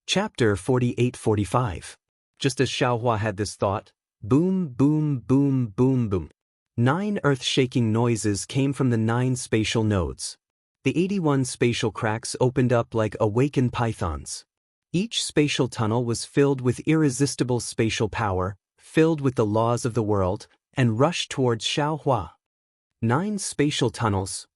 Chapter 48-45. Just as Xiaohua had this thought, boom, boom, boom, boom, boom. 9 earth-shaking noises came from the 9 spatial nodes. The 81 spatial cracks opened up like awakened pythons. Each spatial tunnel was filled with irresistible spatial power, filled with the laws of the world, and rushed towards Xiaohua. 9 spatial tunnels.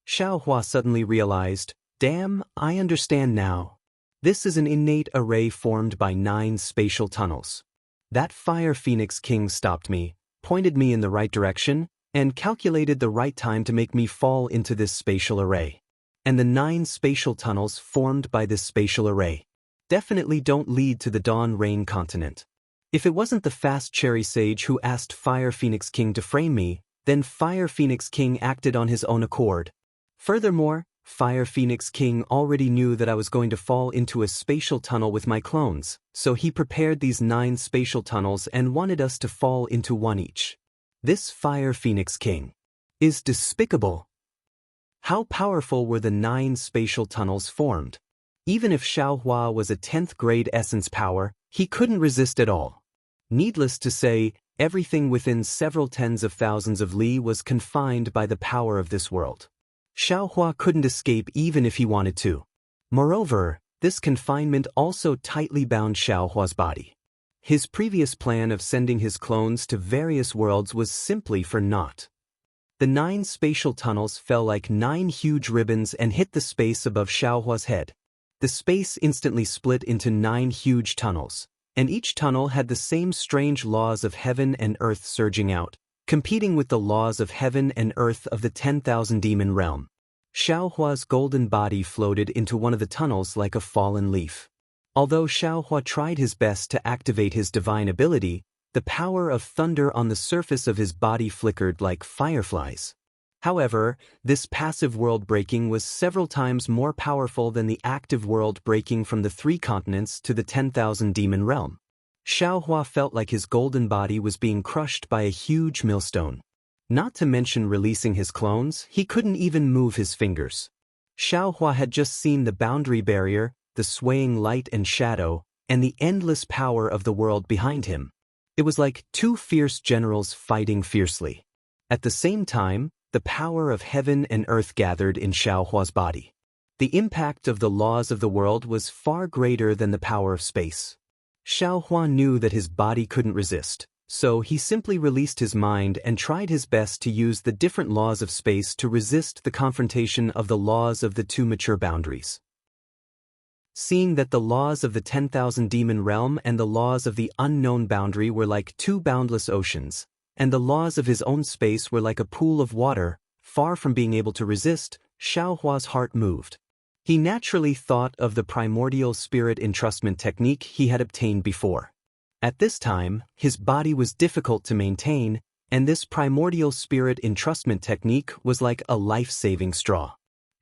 Xiaohua suddenly realized, damn, I understand now. This is an innate array formed by 9 spatial tunnels. That Fire Phoenix King stopped me, pointed me in the right direction, and calculated the right time to make me fall into this spatial array. And the 9 spatial tunnels formed by this spatial array definitely don't lead to the Dawn Rain continent. If it wasn't the fast cherry sage who asked Fire Phoenix King to frame me, then Fire Phoenix King acted on his own accord. Furthermore, Fire Phoenix King already knew that I was going to fall into a spatial tunnel with my clones, so he prepared these 9 spatial tunnels and wanted us to fall into one each. This Fire Phoenix King is despicable. How powerful were the 9 spatial tunnels formed? Even if Xiaohua was a 10th grade essence power, he couldn't resist at all. Needless to say, everything within several tens of thousands of li was confined by the power of this world. Xiaohua couldn't escape even if he wanted to. Moreover, this confinement also tightly bound Xiaohua's body. His previous plan of sending his clones to various worlds was simply for naught. The 9 spatial tunnels fell like 9 huge ribbons and hit the space above Xiaohua's head. The space instantly split into 9 huge tunnels, and each tunnel had the same strange laws of heaven and earth surging out, competing with the laws of heaven and earth of the 10,000 demon realm. Xiaohua's golden body floated into one of the tunnels like a fallen leaf. Although Xiaohua tried his best to activate his divine ability, the power of thunder on the surface of his body flickered like fireflies. However, this passive world breaking was several times more powerful than the active world breaking from the 3 continents to the 10,000 demon realm. Xiaohua felt like his golden body was being crushed by a huge millstone. Not to mention releasing his clones, he couldn't even move his fingers. Xiaohua had just seen the boundary barrier, the swaying light and shadow, and the endless power of the world behind him. It was like 2 fierce generals fighting fiercely. At the same time, the power of heaven and earth gathered in Xiaohua's body. The impact of the laws of the world was far greater than the power of space. Xiaohua knew that his body couldn't resist, so he simply released his mind and tried his best to use the different laws of space to resist the confrontation of the laws of the 2 mature boundaries. Seeing that the laws of the 10,000 demon realm and the laws of the unknown boundary were like 2 boundless oceans, and the laws of his own space were like a pool of water, far from being able to resist, Xiaohua's heart moved. He naturally thought of the primordial spirit entrustment technique he had obtained before. At this time, his body was difficult to maintain, and this primordial spirit entrustment technique was like a life-saving straw.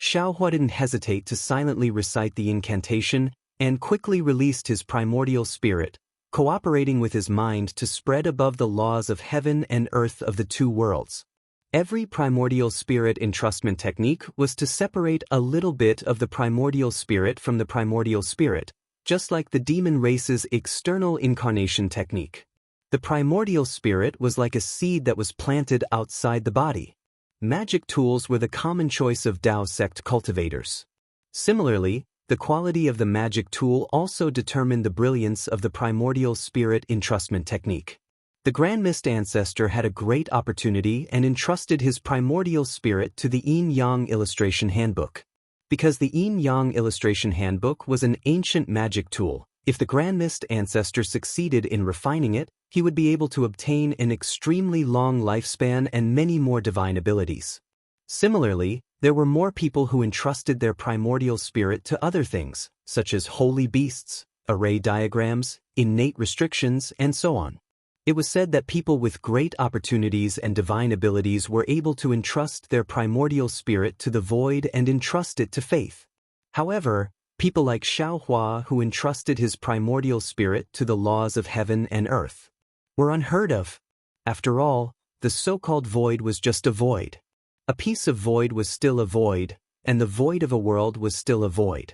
Xiaohua didn't hesitate to silently recite the incantation and quickly released his primordial spirit, cooperating with his mind to spread above the laws of heaven and earth of the 2 worlds. Every primordial spirit entrustment technique was to separate a little bit of the primordial spirit from the primordial spirit, just like the demon race's external incarnation technique. The primordial spirit was like a seed that was planted outside the body. Magic tools were the common choice of Dao sect cultivators. Similarly, the quality of the magic tool also determined the brilliance of the primordial spirit entrustment technique. The Grand Mist ancestor had a great opportunity and entrusted his primordial spirit to the Yin-Yang illustration handbook. Because the Yin-Yang illustration handbook was an ancient magic tool, if the Grand Mist ancestor succeeded in refining it, he would be able to obtain an extremely long lifespan and many more divine abilities. Similarly, there were more people who entrusted their primordial spirit to other things, such as holy beasts, array diagrams, innate restrictions, and so on. It was said that people with great opportunities and divine abilities were able to entrust their primordial spirit to the void and entrust it to faith. However, people like Xiaohua, who entrusted his primordial spirit to the laws of heaven and earth, were unheard of. After all, the so-called void was just a void. A piece of void was still a void, and the void of a world was still a void.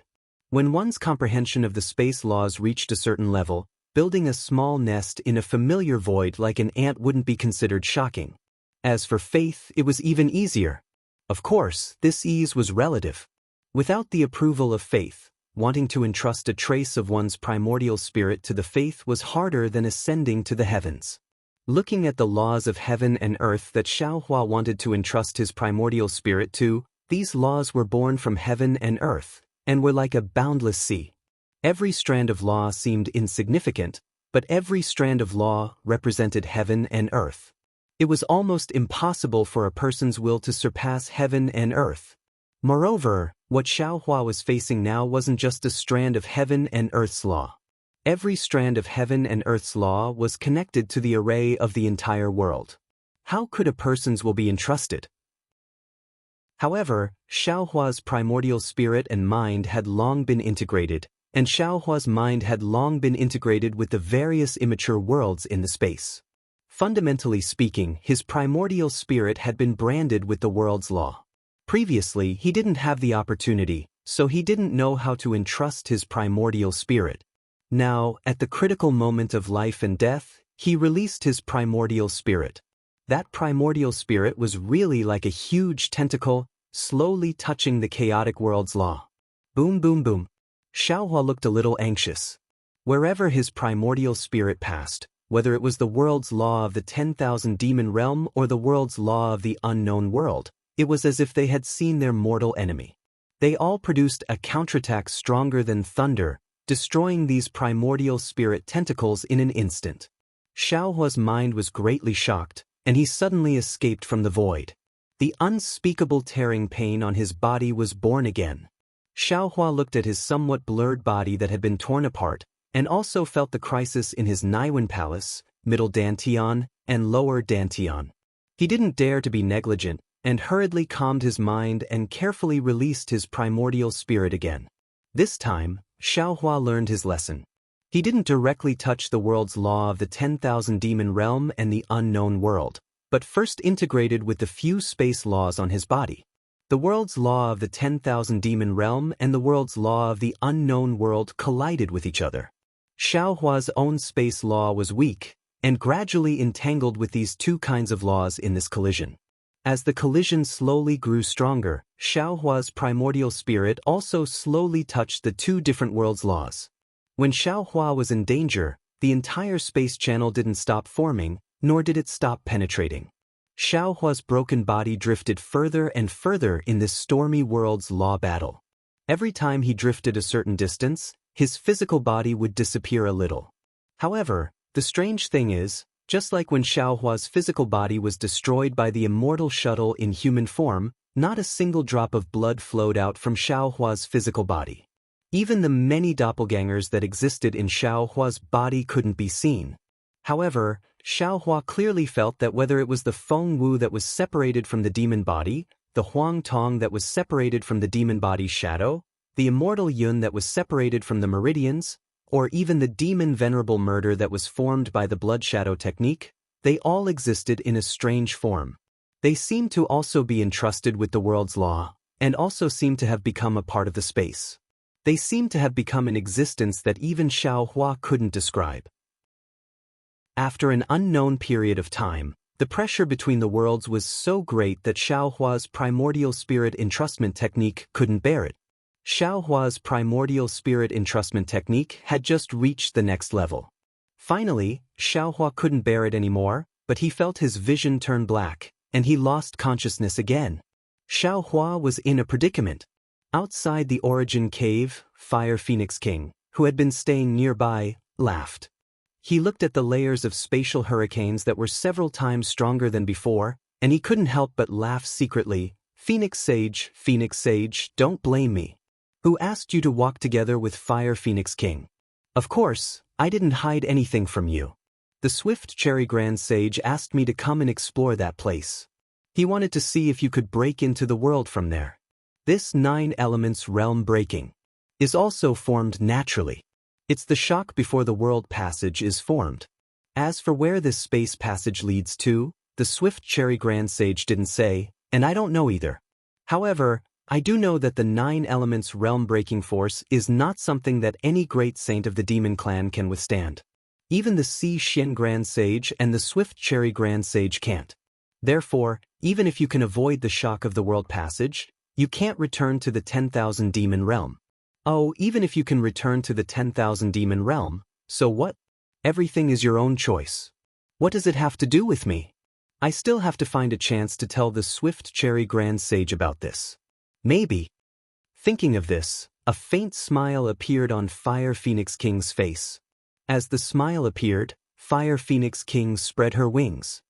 When one's comprehension of the space laws reached a certain level, building a small nest in a familiar void like an ant wouldn't be considered shocking. As for faith, it was even easier. Of course, this ease was relative. Without the approval of faith, wanting to entrust a trace of one's primordial spirit to the faith was harder than ascending to the heavens. Looking at the laws of heaven and earth that Xiaohua wanted to entrust his primordial spirit to, these laws were born from heaven and earth, and were like a boundless sea. Every strand of law seemed insignificant, but every strand of law represented heaven and earth. It was almost impossible for a person's will to surpass heaven and earth. Moreover, what Xiaohua was facing now wasn't just a strand of heaven and earth's law. Every strand of heaven and earth's law was connected to the array of the entire world. How could a person's will be entrusted? However, Xiaohua's primordial spirit and mind had long been integrated, and Xiaohua's mind had long been integrated with the various immature worlds in the space. Fundamentally speaking, his primordial spirit had been branded with the world's law. Previously, he didn't have the opportunity, so he didn't know how to entrust his primordial spirit. Now, at the critical moment of life and death, he released his primordial spirit. That primordial spirit was really like a huge tentacle, slowly touching the chaotic world's law. Boom, boom, boom. Xiaohua looked a little anxious. Wherever his primordial spirit passed, whether it was the world's law of the 10,000 demon realm or the world's law of the unknown world, it was as if they had seen their mortal enemy. They all produced a counterattack stronger than thunder, destroying these primordial spirit tentacles in an instant. Xiaohua's mind was greatly shocked, and he suddenly escaped from the void. The unspeakable tearing pain on his body was born again. Xiaohua looked at his somewhat blurred body that had been torn apart, and also felt the crisis in his Naiwen Palace, Middle Dantian, and Lower Dantian. He didn't dare to be negligent, and hurriedly calmed his mind and carefully released his primordial spirit again. This time, Xiaohua learned his lesson. He didn't directly touch the world's law of the 10,000 demon realm and the unknown world, but first integrated with the few space laws on his body. The world's law of the 10,000 demon realm and the world's law of the unknown world collided with each other. Xiaohua's own space law was weak, and gradually entangled with these two kinds of laws in this collision. As the collision slowly grew stronger, Xiaohua's primordial spirit also slowly touched the two different worlds' laws. When Xiaohua was in danger, the entire space channel didn't stop forming, nor did it stop penetrating. Xiaohua's broken body drifted further and further in this stormy world's law battle. Every time he drifted a certain distance, his physical body would disappear a little. However, the strange thing is, just like when Xiaohua's physical body was destroyed by the Immortal shuttle in human form, not a single drop of blood flowed out from Xiaohua's physical body. Even the many doppelgangers that existed in Xiaohua's body couldn't be seen. However, Xiaohua clearly felt that whether it was the Feng Wu that was separated from the demon body, the Huang Tong that was separated from the demon body's shadow, the Immortal Yun that was separated from the meridians, or even the demon venerable murder that was formed by the blood shadow technique, they all existed in a strange form. They seemed to also be entrusted with the world's law, and also seemed to have become a part of the space. They seemed to have become an existence that even Xiaohua couldn't describe. After an unknown period of time, the pressure between the worlds was so great that Xiaohua's primordial spirit entrustment technique couldn't bear it. Xiaohua's primordial spirit entrustment technique had just reached the next level. Finally, Xiaohua couldn't bear it anymore, but he felt his vision turn black, and he lost consciousness again. Xiaohua was in a predicament. Outside the origin cave, Fire Phoenix King, who had been staying nearby, laughed. He looked at the layers of spatial hurricanes that were several times stronger than before, and he couldn't help but laugh secretly. Phoenix Sage, don't blame me. Who asked you to walk together with Fire Phoenix King? Of course, I didn't hide anything from you. The Swift Cherry Grand Sage asked me to come and explore that place. He wanted to see if you could break into the world from there. This 9 elements realm breaking is also formed naturally. It's the shock before the world passage is formed. As for where this space passage leads to, the Swift Cherry Grand Sage didn't say, and I don't know either. However, I do know that the 9 elements realm-breaking force is not something that any great saint of the demon clan can withstand. Even the Sea Shin Grand Sage and the Swift Cherry Grand Sage can't. Therefore, even if you can avoid the shock of the world passage, you can't return to the 10,000 demon realm. Oh, even if you can return to the 10,000 demon realm, so what? Everything is your own choice. What does it have to do with me? I still have to find a chance to tell the Swift Cherry Grand Sage about this. Maybe. Thinking of this, a faint smile appeared on Fire Phoenix King's face. As the smile appeared, Fire Phoenix King spread her wings.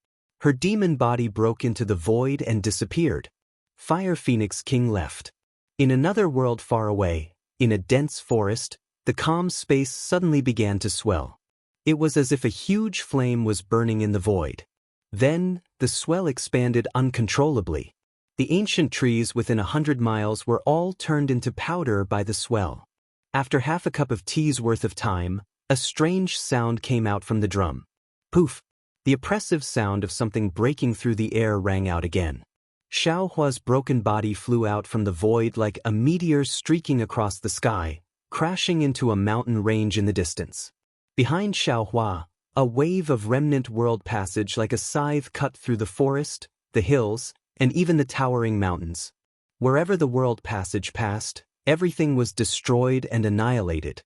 Her demon body broke into the void and disappeared. Fire Phoenix King left. In another world far away, in a dense forest, the calm space suddenly began to swell. It was as if a huge flame was burning in the void. Then, the swell expanded uncontrollably. The ancient trees within 100 miles were all turned into powder by the swell. After half a cup of tea's worth of time, a strange sound came out from the drum. Poof! The oppressive sound of something breaking through the air rang out again. Xiaohua's broken body flew out from the void like a meteor streaking across the sky, crashing into a mountain range in the distance. Behind Xiaohua, a wave of remnant world passage like a scythe cut through the forest, the hills, and even the towering mountains. Wherever the world passage passed, everything was destroyed and annihilated.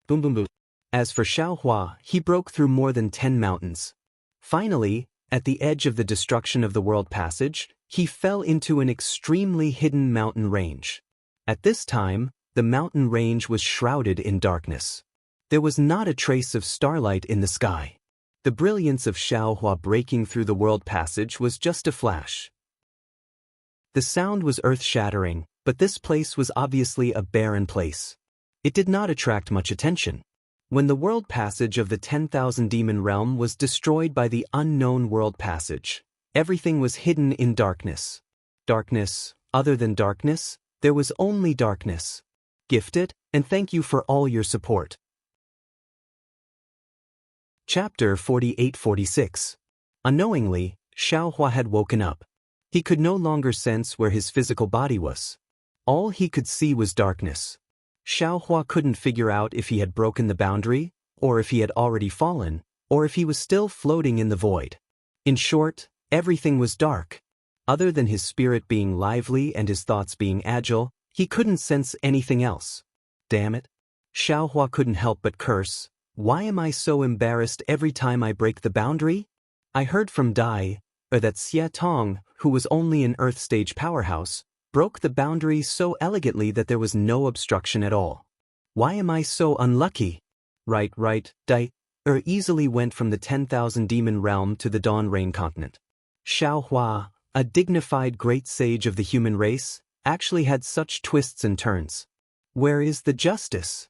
Boom boom boom. As for Xiaohua, he broke through more than 10 mountains. Finally, at the edge of the destruction of the world passage, he fell into an extremely hidden mountain range. At this time, the mountain range was shrouded in darkness. There was not a trace of starlight in the sky. The brilliance of Xiaohua breaking through the world passage was just a flash. The sound was earth-shattering, but this place was obviously a barren place. It did not attract much attention. When the world passage of the 10,000 demon realm was destroyed by the unknown world passage, everything was hidden in darkness. Darkness, other than darkness, there was only darkness. Gifted, and thank you for all your support. Chapter 48-46. Unknowingly, Xiaohua had woken up. He could no longer sense where his physical body was. All he could see was darkness. Xiaohua couldn't figure out if he had broken the boundary, or if he had already fallen, or if he was still floating in the void. In short, everything was dark. Other than his spirit being lively and his thoughts being agile, he couldn't sense anything else. Damn it. Xiaohua couldn't help but curse. Why am I so embarrassed every time I break the boundary? I heard from that Xie Tong, who was only an Earth stage powerhouse, broke the boundary so elegantly that there was no obstruction at all. Why am I so unlucky? Right, easily went from the 10,000 demon realm to the Dawn Rain continent. Xiaohua, a dignified great sage of the human race, actually had such twists and turns. Where is the justice?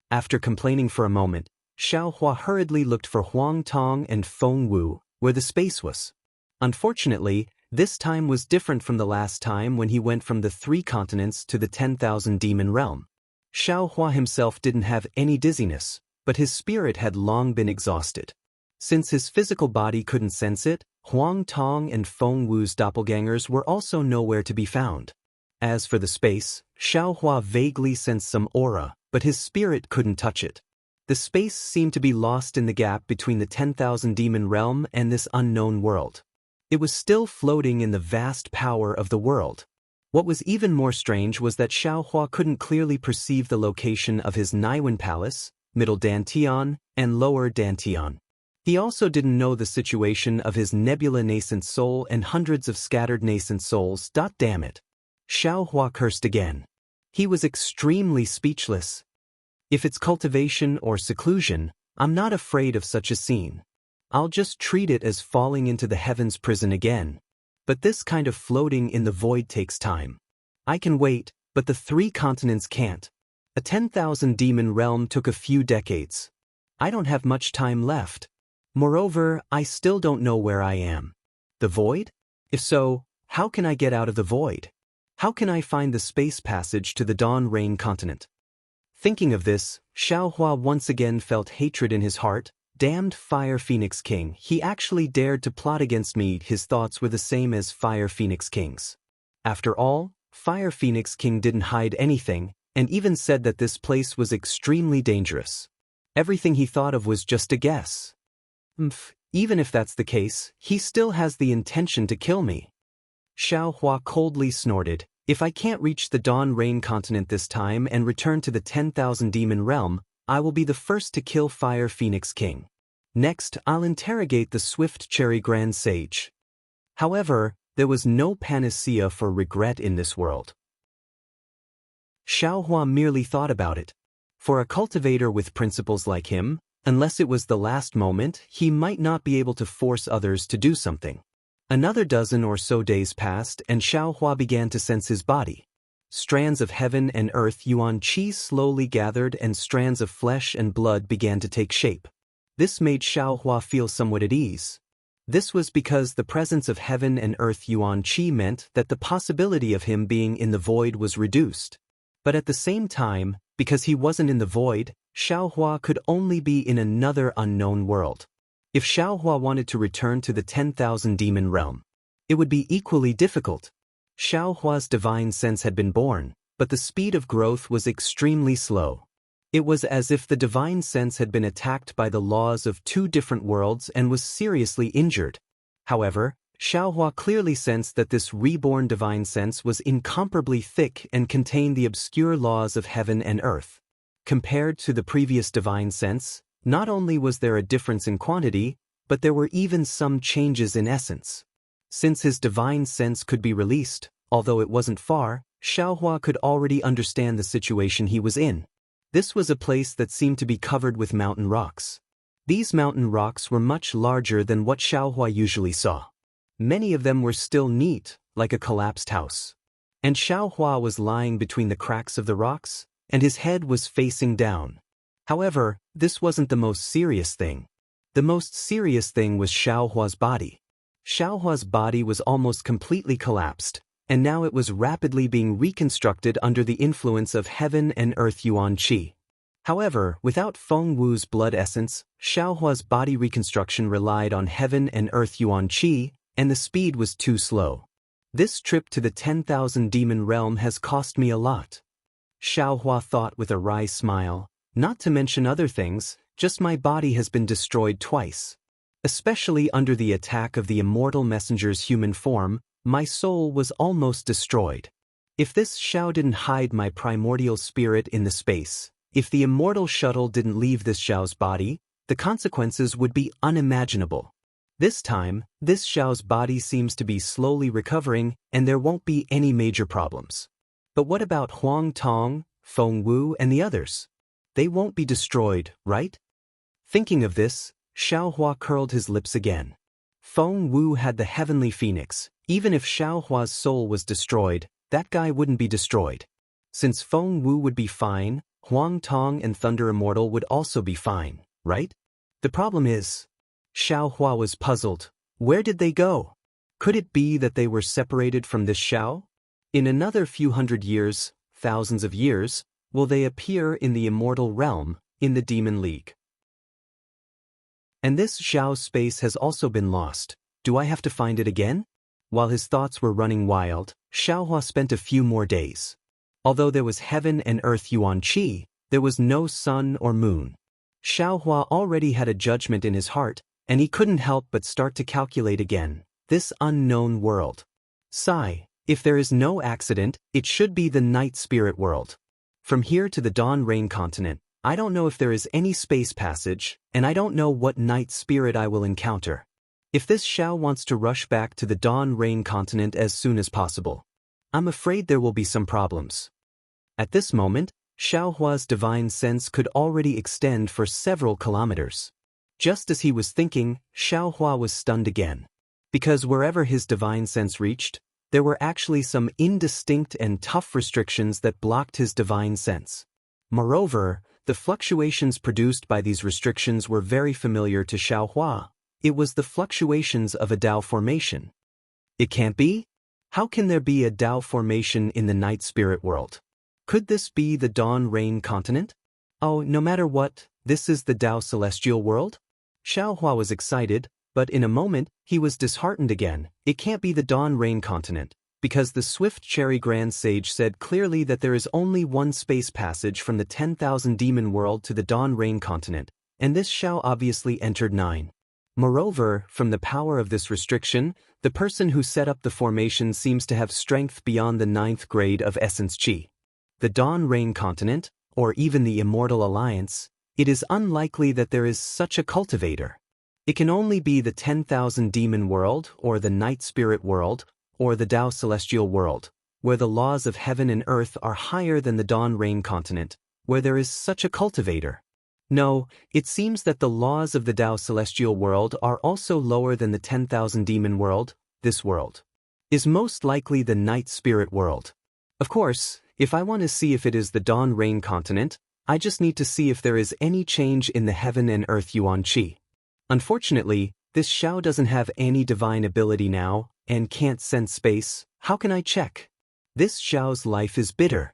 After complaining for a moment, Xiaohua hurriedly looked for Huang Tong and Feng Wu, where the space was. Unfortunately, this time was different from the last time when he went from the 3 continents to the 10,000 demon realm. Xiaohua himself didn't have any dizziness, but his spirit had long been exhausted. Since his physical body couldn't sense it, Huang Tong and Feng Wu's doppelgangers were also nowhere to be found. As for the space, Xiaohua vaguely sensed some aura, but his spirit couldn't touch it. The space seemed to be lost in the gap between the 10,000 demon realm and this unknown world. It was still floating in the vast power of the world. What was even more strange was that Xiaohua couldn't clearly perceive the location of his Naiwen Palace, Middle Dantian, and Lower Dantian. He also didn't know the situation of his nebula nascent soul and hundreds of scattered nascent souls. Damn it. Xiaohua cursed again. He was extremely speechless. If it's cultivation or seclusion, I'm not afraid of such a scene. I'll just treat it as falling into the heavens prison again. But this kind of floating in the void takes time. I can wait, but the 3 continents can't. A 10,000 demon realm took a few decades. I don't have much time left. Moreover, I still don't know where I am. The void? If so, how can I get out of the void? How can I find the space passage to the Dawn Rain continent? Thinking of this, Xiaohua once again felt hatred in his heart. Damned Fire Phoenix King, he actually dared to plot against me. His thoughts were the same as Fire Phoenix King's. After all, Fire Phoenix King didn't hide anything, and even said that this place was extremely dangerous. Everything he thought of was just a guess. Even if that's the case, he still has the intention to kill me. Xiaohua coldly snorted, if I can't reach the Dawn Rain continent this time and return to the 10,000 demon realm, I will be the first to kill Fire Phoenix King. Next, I'll interrogate the Swift Cherry Grand Sage. However, there was no panacea for regret in this world. Xiaohua merely thought about it. For a cultivator with principles like him, unless it was the last moment, he might not be able to force others to do something. Another dozen or so days passed and Xiaohua began to sense his body. Strands of heaven and earth yuan qi slowly gathered and strands of flesh and blood began to take shape. This made Xiaohua feel somewhat at ease. This was because the presence of heaven and earth yuan qi meant that the possibility of him being in the void was reduced. But at the same time, because he wasn't in the void, Xiaohua could only be in another unknown world. If Xiaohua wanted to return to the 10,000 demon realm, it would be equally difficult. Xiaohua's divine sense had been born, but the speed of growth was extremely slow. It was as if the divine sense had been attacked by the laws of two different worlds and was seriously injured. However, Xiaohua clearly sensed that this reborn divine sense was incomparably thick and contained the obscure laws of heaven and earth. Compared to the previous divine sense, not only was there a difference in quantity, but there were even some changes in essence. Since his divine sense could be released, although it wasn't far, Xiaohua could already understand the situation he was in. This was a place that seemed to be covered with mountain rocks. These mountain rocks were much larger than what Xiaohua usually saw. Many of them were still neat, like a collapsed house. And Xiaohua was lying between the cracks of the rocks, and his head was facing down. However, this wasn't the most serious thing. The most serious thing was Xiaohua's body. Xiaohua's body was almost completely collapsed, and now it was rapidly being reconstructed under the influence of heaven and earth yuan qi. However, without Feng Wu's blood essence, Xiaohua's body reconstruction relied on heaven and earth yuan qi, and the speed was too slow. This trip to the 10,000 demon realm has cost me a lot. Xiaohua thought with a wry smile. Not to mention other things, just my body has been destroyed twice. Especially under the attack of the immortal messenger's human form, my soul was almost destroyed. If this Xiao didn't hide my primordial spirit in the space, if the immortal shuttle didn't leave this Xiao's body, the consequences would be unimaginable. This time, this Xiao's body seems to be slowly recovering and there won't be any major problems. But what about Huang Tong, Feng Wu and the others? They won't be destroyed, right? Thinking of this, Xiaohua curled his lips again. Feng Wu had the heavenly phoenix. Even if Xiaohua's soul was destroyed, that guy wouldn't be destroyed. Since Feng Wu would be fine, Huang Tong and Thunder Immortal would also be fine, right? The problem is, Xiaohua was puzzled. Where did they go? Could it be that they were separated from this Xiao? In another few hundred years, thousands of years, will they appear in the immortal realm, in the Demon League? And this Xiao's space has also been lost. Do I have to find it again? While his thoughts were running wild, Xiaohua spent a few more days. Although there was heaven and earth yuan qi, there was no sun or moon. Xiaohua already had a judgment in his heart, and he couldn't help but start to calculate again. This unknown world. Sigh, if there is no accident, it should be the night spirit world. From here to the Dawn Rain continent, I don't know if there is any space passage, and I don't know what night spirit I will encounter. If this Xiao wants to rush back to the Dawn Rain continent as soon as possible, I'm afraid there will be some problems. At this moment, Xiaohua's divine sense could already extend for several kilometers. Just as he was thinking, Xiaohua was stunned again. Because wherever his divine sense reached, there were actually some indistinct and tough restrictions that blocked his divine sense. Moreover, the fluctuations produced by these restrictions were very familiar to Xiaohua. It was the fluctuations of a Dao formation. It can't be? How can there be a Dao formation in the night spirit world? Could this be the Dawn Rain continent? Oh, no matter what, this is the Dao celestial world? Xiaohua was excited, but in a moment, he was disheartened again. It can't be the Dawn Rain continent. because the swift cherry grand sage said clearly that there is only one space passage from the 10,000 demon world to the Dawn Rain continent, and this Xiao obviously entered 9. Moreover, from the power of this restriction, the person who set up the formation seems to have strength beyond the 9th grade of essence Qi. The Dawn Rain continent, or even the Immortal Alliance, it is unlikely that there is such a cultivator. It can only be the 10,000 demon world, or the night spirit world, or the Tao celestial world, where the laws of heaven and earth are higher than the Dawn Rain continent, where there is such a cultivator. No, it seems that the laws of the Tao celestial world are also lower than the 10,000 demon world. This world is most likely the night spirit world. Of course, if I want to see if it is the Dawn Rain continent, I just need to see if there is any change in the heaven and earth yuan qi. Unfortunately, this Xiao doesn't have any divine ability now, and can't sense space. How can I check? This Xiao's life is bitter.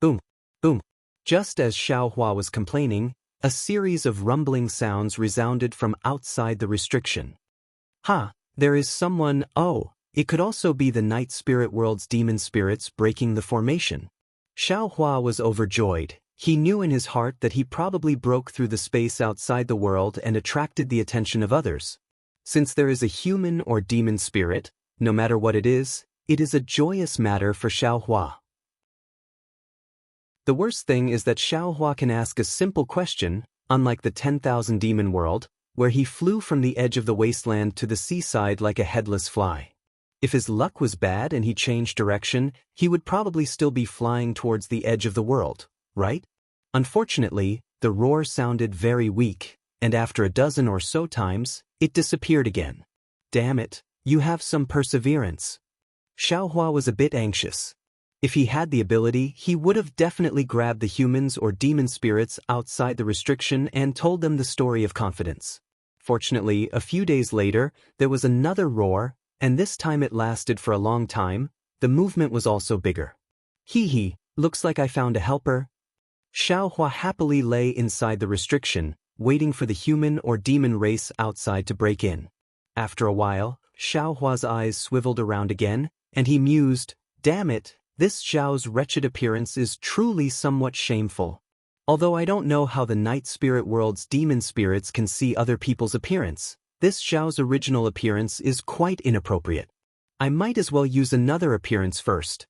Boom, boom. Just as Xiao Hua was complaining, a series of rumbling sounds resounded from outside the restriction. Ha, there is someone. Oh, it could also be the night spirit world's demon spirits breaking the formation. Xiao Hua was overjoyed. He knew in his heart that he probably broke through the space outside the world and attracted the attention of others. Since there is a human or demon spirit, no matter what it is a joyous matter for Xiao Hua. The worst thing is that Xiao Hua can ask a simple question, unlike the 10,000 demon world, where he flew from the edge of the wasteland to the seaside like a headless fly. If his luck was bad and he changed direction, he would probably still be flying towards the edge of the world, right? Unfortunately, the roar sounded very weak, and after a dozen or so times, it disappeared again. Damn it, you have some perseverance. Xiao Hua was a bit anxious. If he had the ability, he would have definitely grabbed the humans or demon spirits outside the restriction and told them the story of confidence. Fortunately, a few days later, there was another roar, and this time it lasted for a long time. The movement was also bigger. Hee hee, looks like I found a helper. Xiao Hua happily lay inside the restriction, waiting for the human or demon race outside to break in. After a while, Xiao Hua's eyes swiveled around again, and he mused, damn it, this Xiao's wretched appearance is truly somewhat shameful. Although I don't know how the night spirit world's demon spirits can see other people's appearance, this Xiao's original appearance is quite inappropriate. I might as well use another appearance first.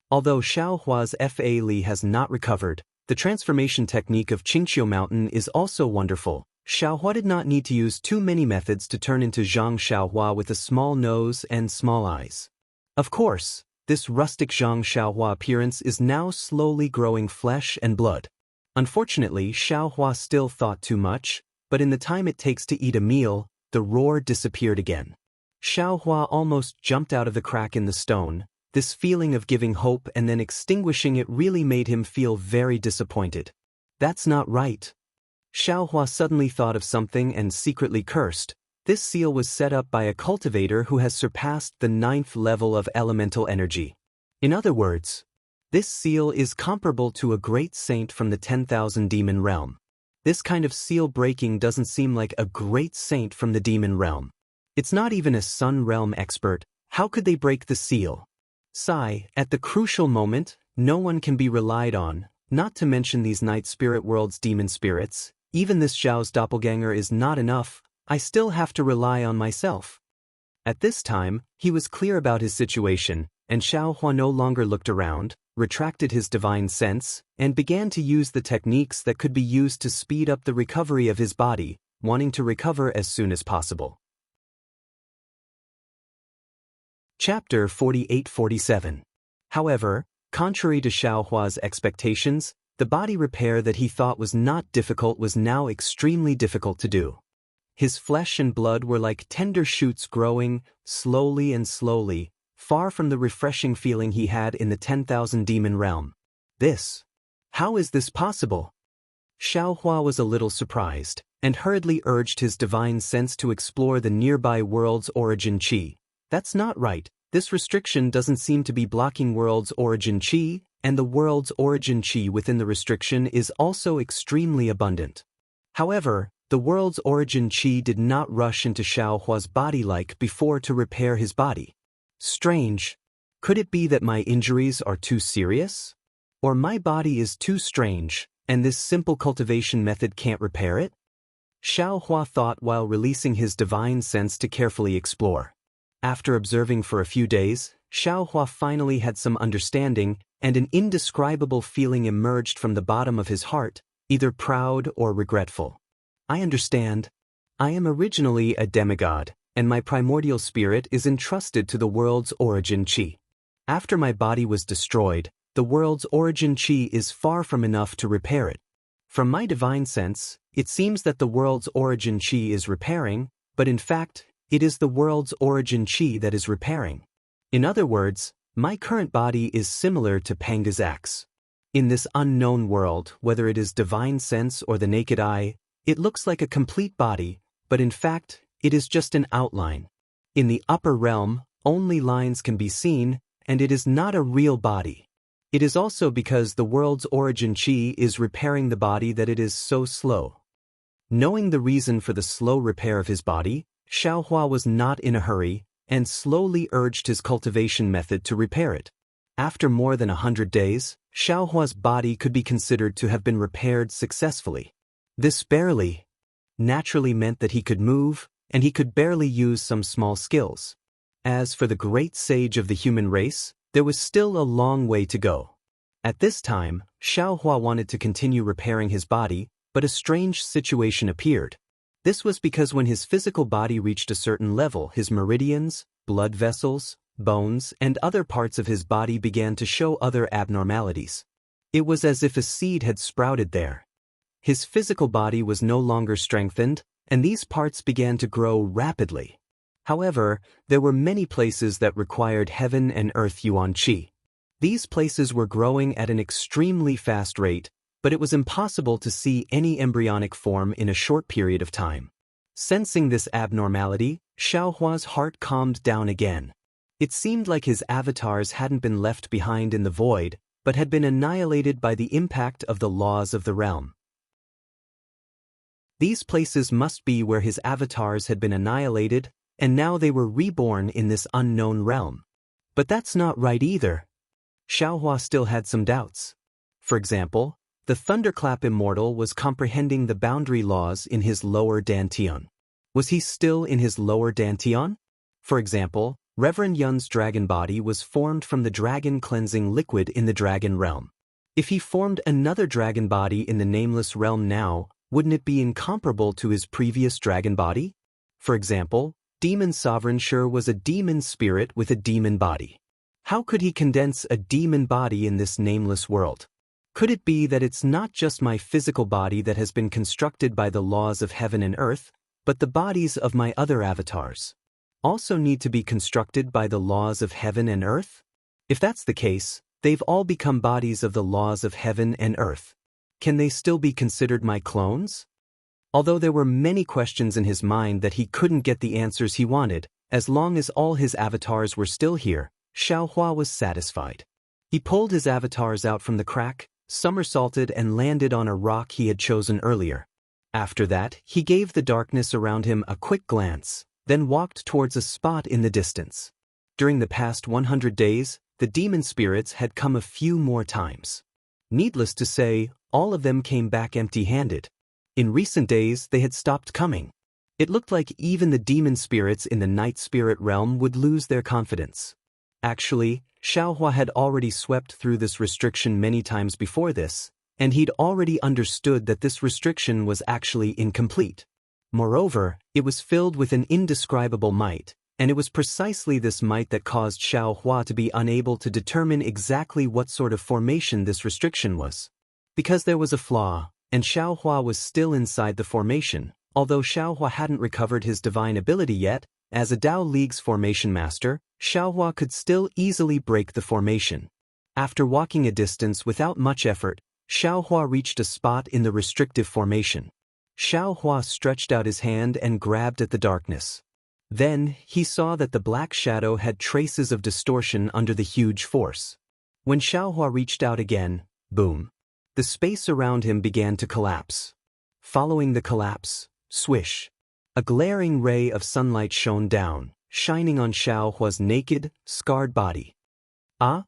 Although Xiao Hua's Fa Li has not recovered, the transformation technique of Qingqiu Mountain is also wonderful. Xiao Hua did not need to use too many methods to turn into Zhang Xiaohua with a small nose and small eyes. Of course, this rustic Zhang Xiaohua appearance is now slowly growing flesh and blood. Unfortunately, Xiao Hua still thought too much, but in the time it takes to eat a meal, the roar disappeared again. Xiao Hua almost jumped out of the crack in the stone. This feeling of giving hope and then extinguishing it really made him feel very disappointed. That's not right. Xiao Hua suddenly thought of something and secretly cursed. This seal was set up by a cultivator who has surpassed the 9th level of elemental energy. In other words, this seal is comparable to a great saint from the 10,000 demon realm. This kind of seal breaking doesn't seem like a great saint from the demon realm. It's not even a sun realm expert. How could they break the seal? Sigh, at the crucial moment, no one can be relied on, not to mention these night spirit world's demon spirits. Even this Xiao's doppelganger is not enough. I still have to rely on myself. At this time, he was clear about his situation, and Xiao Hua no longer looked around, retracted his divine sense, and began to use the techniques that could be used to speed up the recovery of his body, wanting to recover as soon as possible. Chapter 48-47. However, contrary to Xiao Hua's expectations, the body repair that he thought was not difficult was now extremely difficult to do. His flesh and blood were like tender shoots growing, slowly and slowly, far from the refreshing feeling he had in the 10,000 demon realm. How is this possible? Xiao Hua was a little surprised, and hurriedly urged his divine sense to explore the nearby world's origin qi. That's not right. This restriction doesn't seem to be blocking world's origin qi, and the world's origin qi within the restriction is also extremely abundant. However, the world's origin qi did not rush into Xiao Hua's body like before to repair his body. Strange. Could it be that my injuries are too serious? Or my body is too strange, and this simple cultivation method can't repair it? Xiao Hua thought while releasing his divine sense to carefully explore. After observing for a few days, Xiao Hua finally had some understanding, and an indescribable feeling emerged from the bottom of his heart, either proud or regretful. I understand. I am originally a demigod, and my primordial spirit is entrusted to the world's origin chi. After my body was destroyed, the world's origin chi is far from enough to repair it. From my divine sense, it seems that the world's origin chi is repairing, but in fact, it is the world's origin chi that is repairing. In other words, my current body is similar to Panga's axe. In this unknown world, whether it is divine sense or the naked eye, it looks like a complete body, but in fact, it is just an outline. In the upper realm, only lines can be seen, and it is not a real body. It is also because the world's origin chi is repairing the body that it is so slow. Knowing the reason for the slow repair of his body, Xiao Hua was not in a hurry, and slowly urged his cultivation method to repair it. After more than 100 days, Xiao Hua's body could be considered to have been repaired successfully. This barely naturally meant that he could move, and he could barely use some small skills. As for the great sage of the human race, there was still a long way to go. At this time, Xiao Hua wanted to continue repairing his body, but a strange situation appeared. This was because when his physical body reached a certain level, his meridians, blood vessels, bones, and other parts of his body began to show other abnormalities. It was as if a seed had sprouted there. His physical body was no longer strengthened, and these parts began to grow rapidly. However, there were many places that required heaven and earth yuan qi. These places were growing at an extremely fast rate, but it was impossible to see any embryonic form in a short period of time. Sensing this abnormality, Xiao Hua's heart calmed down again. It seemed like his avatars hadn't been left behind in the void, but had been annihilated by the impact of the laws of the realm. These places must be where his avatars had been annihilated, and now they were reborn in this unknown realm. But that's not right either. Xiao Hua still had some doubts. For example, the thunderclap immortal was comprehending the boundary laws in his lower dantian. Was he still in his lower dantian? For example, Reverend Yun's dragon body was formed from the dragon cleansing liquid in the dragon realm. If he formed another dragon body in the nameless realm now, wouldn't it be incomparable to his previous dragon body? For example, Demon Sovereign sure was a demon spirit with a demon body. How could he condense a demon body in this nameless world? Could it be that it's not just my physical body that has been constructed by the laws of heaven and earth, but the bodies of my other avatars also need to be constructed by the laws of heaven and earth? If that's the case, they've all become bodies of the laws of heaven and earth. Can they still be considered my clones? Although there were many questions in his mind that he couldn't get the answers he wanted, as long as all his avatars were still here, Xiao Hua was satisfied. He pulled his avatars out from the crack, somersaulted and landed on a rock he had chosen earlier. After that, he gave the darkness around him a quick glance, then walked towards a spot in the distance. During the past 100 days, the demon spirits had come a few more times. Needless to say, all of them came back empty-handed. In recent days, they had stopped coming. It looked like even the demon spirits in the night spirit realm would lose their confidence. Actually, Xiao Hua had already swept through this restriction many times before this, and he'd already understood that this restriction was actually incomplete. Moreover, it was filled with an indescribable might, and it was precisely this might that caused Xiao Hua to be unable to determine exactly what sort of formation this restriction was. Because there was a flaw, and Xiao Hua was still inside the formation, although Xiao Hua hadn't recovered his divine ability yet, as a Dao League's formation master, Xiao Hua could still easily break the formation. After walking a distance without much effort, Xiao Hua reached a spot in the restrictive formation. Xiao Hua stretched out his hand and grabbed at the darkness. Then, he saw that the black shadow had traces of distortion under the huge force. When Xiao Hua reached out again, boom. The space around him began to collapse. Following the collapse, swish. A glaring ray of sunlight shone down, shining on Xiao Hua's naked, scarred body. Ah?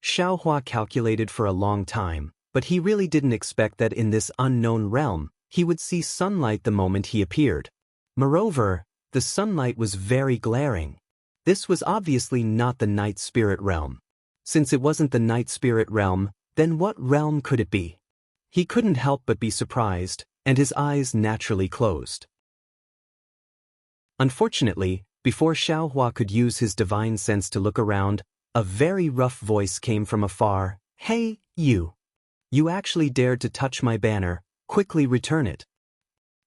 Xiaohua calculated for a long time, but he really didn't expect that in this unknown realm, he would see sunlight the moment he appeared. Moreover, the sunlight was very glaring. This was obviously not the night spirit realm. Since it wasn't the night spirit realm, then what realm could it be? He couldn't help but be surprised, and his eyes naturally closed. Unfortunately, before Xiaohua could use his divine sense to look around, a very rough voice came from afar. "Hey, you! You actually dared to touch my banner, quickly return it."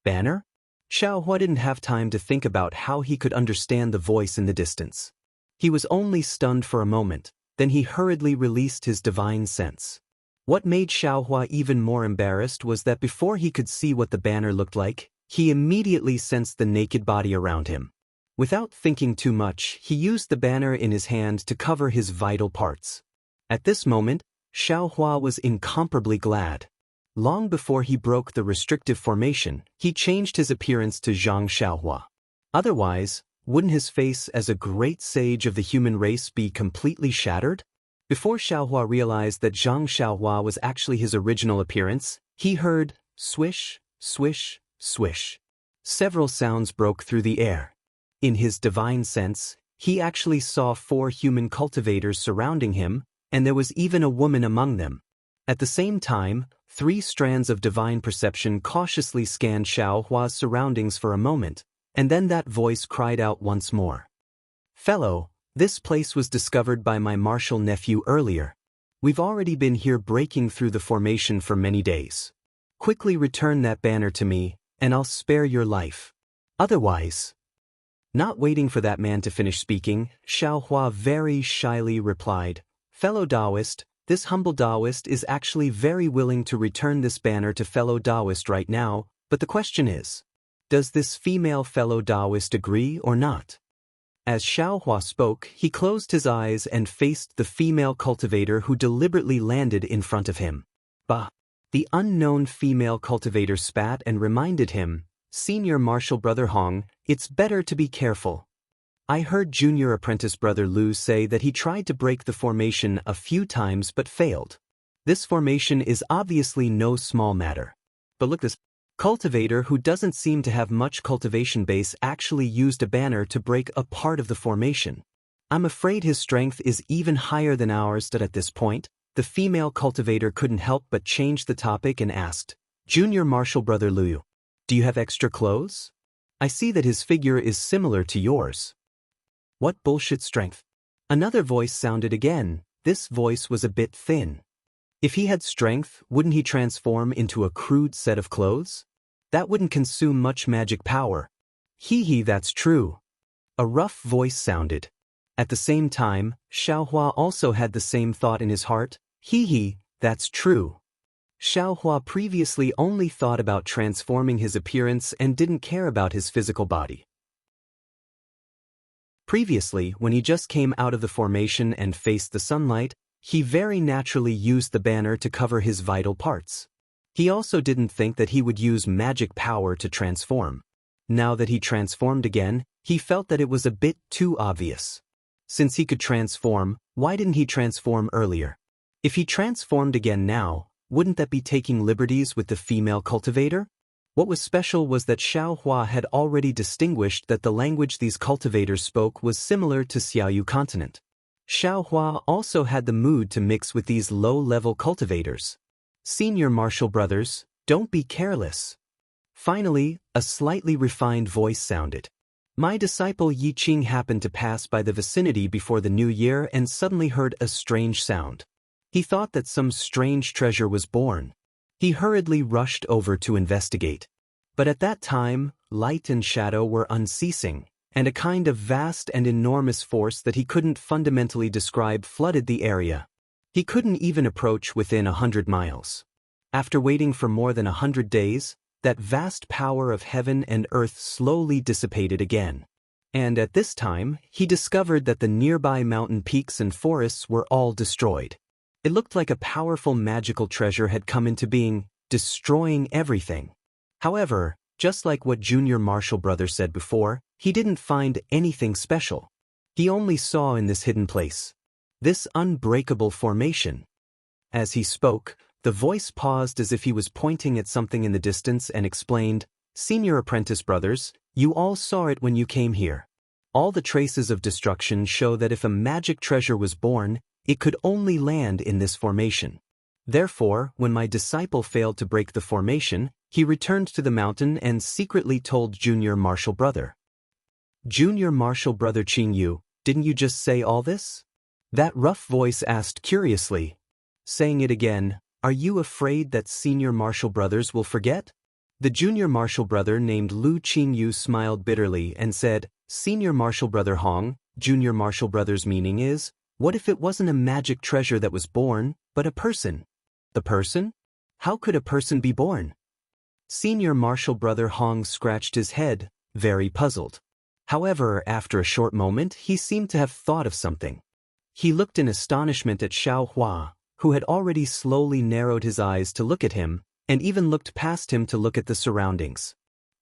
Banner? Xiaohua didn't have time to think about how he could understand the voice in the distance. He was only stunned for a moment, then he hurriedly released his divine sense. What made Xiaohua even more embarrassed was that before he could see what the banner looked like, he immediately sensed the naked body around him. Without thinking too much, he used the banner in his hand to cover his vital parts. At this moment, Xiaohua was incomparably glad. Long before he broke the restrictive formation, he changed his appearance to Zhang Xiaohua. Otherwise, wouldn't his face as a great sage of the human race be completely shattered? Before Xiaohua realized that Zhang Xiaohua was actually his original appearance, he heard swish, swish, swish. Several sounds broke through the air. In his divine sense, he actually saw 4 human cultivators surrounding him, and there was even a woman among them. At the same time, 3 strands of divine perception cautiously scanned Xiaohua's surroundings for a moment, and then that voice cried out once more. "Fellow, this place was discovered by my martial nephew earlier. We've already been here breaking through the formation for many days. Quickly return that banner to me, and I'll spare your life. Otherwise..." Not waiting for that man to finish speaking, Xiaohua very shyly replied, "Fellow Daoist, this humble Daoist is actually very willing to return this banner to fellow Daoist right now, but the question is, does this female fellow Daoist agree or not?" As Xiaohua spoke, he closed his eyes and faced the female cultivator who deliberately landed in front of him. Bah! The unknown female cultivator spat and reminded him, "Senior martial brother Hong, it's better to be careful. I heard junior apprentice brother Lu say that he tried to break the formation a few times but failed. This formation is obviously no small matter. But look, this cultivator who doesn't seem to have much cultivation base actually used a banner to break a part of the formation. I'm afraid his strength is even higher than ours." At this point, the female cultivator couldn't help but change the topic and asked, "Junior martial brother Lu, do you have extra clothes? I see that his figure is similar to yours." "What bullshit strength?" Another voice sounded again. This voice was a bit thin. "If he had strength, wouldn't he transform into a crude set of clothes? That wouldn't consume much magic power." "Hee, that's true." A rough voice sounded. At the same time, Xiaohua also had the same thought in his heart. "Hee, that's true." Xiaohua previously only thought about transforming his appearance and didn't care about his physical body. Previously, when he just came out of the formation and faced the sunlight, he very naturally used the banner to cover his vital parts. He also didn't think that he would use magic power to transform. Now that he transformed again, he felt that it was a bit too obvious. Since he could transform, why didn't he transform earlier? If he transformed again now, wouldn't that be taking liberties with the female cultivator? What was special was that Xiaohua had already distinguished that the language these cultivators spoke was similar to Xiaoyu continent. Xiaohua also had the mood to mix with these low-level cultivators. "Senior martial brothers, don't be careless." Finally, a slightly refined voice sounded. "My disciple Yi Qing happened to pass by the vicinity before the new year and suddenly heard a strange sound. He thought that some strange treasure was born. He hurriedly rushed over to investigate. But at that time, light and shadow were unceasing, and a kind of vast and enormous force that he couldn't fundamentally describe flooded the area. He couldn't even approach within 100 miles. After waiting for more than 100 days, that vast power of heaven and earth slowly dissipated again. And at this time, he discovered that the nearby mountain peaks and forests were all destroyed. It looked like a powerful magical treasure had come into being, destroying everything. However, just like what Junior Martial Brother said before, he didn't find anything special. He only saw in this hidden place This unbreakable formation. As he spoke, the voice paused as if he was pointing at something in the distance and explained, "Senior apprentice brothers, you all saw it when you came here. All the traces of destruction show that if a magic treasure was born, it could only land in this formation. Therefore, when my disciple failed to break the formation, he returned to the mountain and secretly told Junior Martial Brother." "Junior Martial Brother Qingyu, didn't you just say all this?" That rough voice asked curiously. Saying it again, "Are you afraid that Senior Martial Brothers will forget?" The Junior Martial Brother named Lu Qingyu smiled bitterly and said, "Senior Martial Brother Hong, Junior Martial Brother's meaning is, what if it wasn't a magic treasure that was born, but a person?" "A person? How could a person be born?" Senior Martial Brother Hong scratched his head, very puzzled. However, after a short moment, he seemed to have thought of something. He looked in astonishment at Xiaohua, who had already slowly narrowed his eyes to look at him, and even looked past him to look at the surroundings.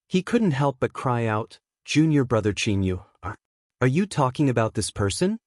He couldn't help but cry out, "Junior Brother Qingyu, are you talking about this person?"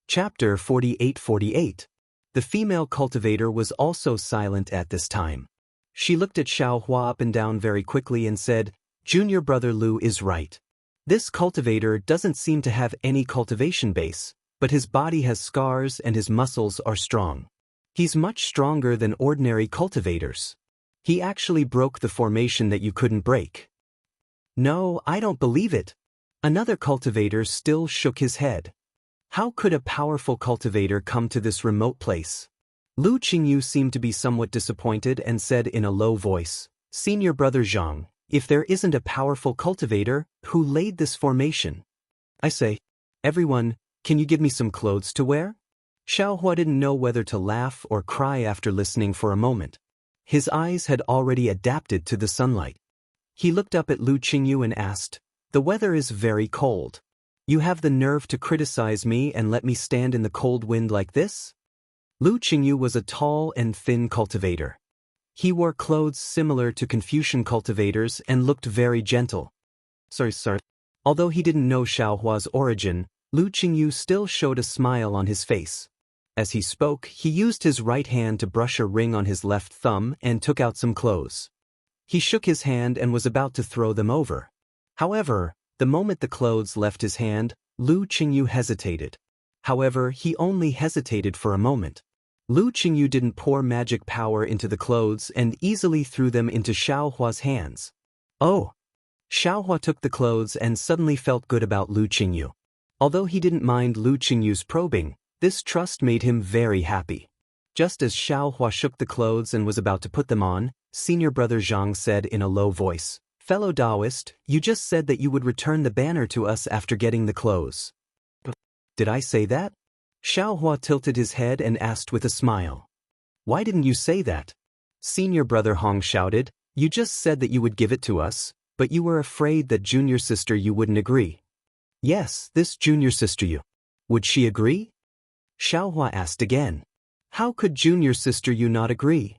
Chapter 48-48. The female cultivator was also silent at this time. She looked at Xiaohua up and down very quickly and said, "Junior Brother Lu is right. This cultivator doesn't seem to have any cultivation base, but his body has scars and his muscles are strong. He's much stronger than ordinary cultivators. He actually broke the formation that you couldn't break." "No, I don't believe it." Another cultivator still shook his head. How could a powerful cultivator come to this remote place? Lu Qingyu seemed to be somewhat disappointed and said in a low voice, "Senior Brother Zhang, if there isn't a powerful cultivator, who laid this formation? I say, everyone, can you give me some clothes to wear?" Xiaohua didn't know whether to laugh or cry after listening for a moment. His eyes had already adapted to the sunlight. He looked up at Lu Qingyu and asked, "The weather is very cold. You have the nerve to criticize me and let me stand in the cold wind like this?" Lu Qingyu was a tall and thin cultivator. He wore clothes similar to Confucian cultivators and looked very gentle. Sorry. Although he didn't know Xiaohua's origin, Lu Qingyu still showed a smile on his face. As he spoke, he used his right hand to brush a ring on his left thumb and took out some clothes. He shook his hand and was about to throw them over. However, the moment the clothes left his hand, Lu Qingyu hesitated. However, he only hesitated for a moment. Lu Qingyu didn't pour magic power into the clothes and easily threw them into Xiaohua's hands. "Oh!" Xiaohua took the clothes and suddenly felt good about Lu Qingyu. Although he didn't mind Lu Qingyu's probing, this trust made him very happy. Just as Xiaohua shook the clothes and was about to put them on, Senior Brother Zhang said in a low voice, "Fellow Daoist, you just said that you would return the banner to us after getting the clothes." "Did I say that?" Xiaohua tilted his head and asked with a smile. "Why didn't you say that?" Senior Brother Hong shouted, "You just said that you would give it to us, but you were afraid that junior sister you wouldn't agree." "Yes, this junior sister you. Would she agree?" Xiaohua asked again. "How could junior sister you not agree?"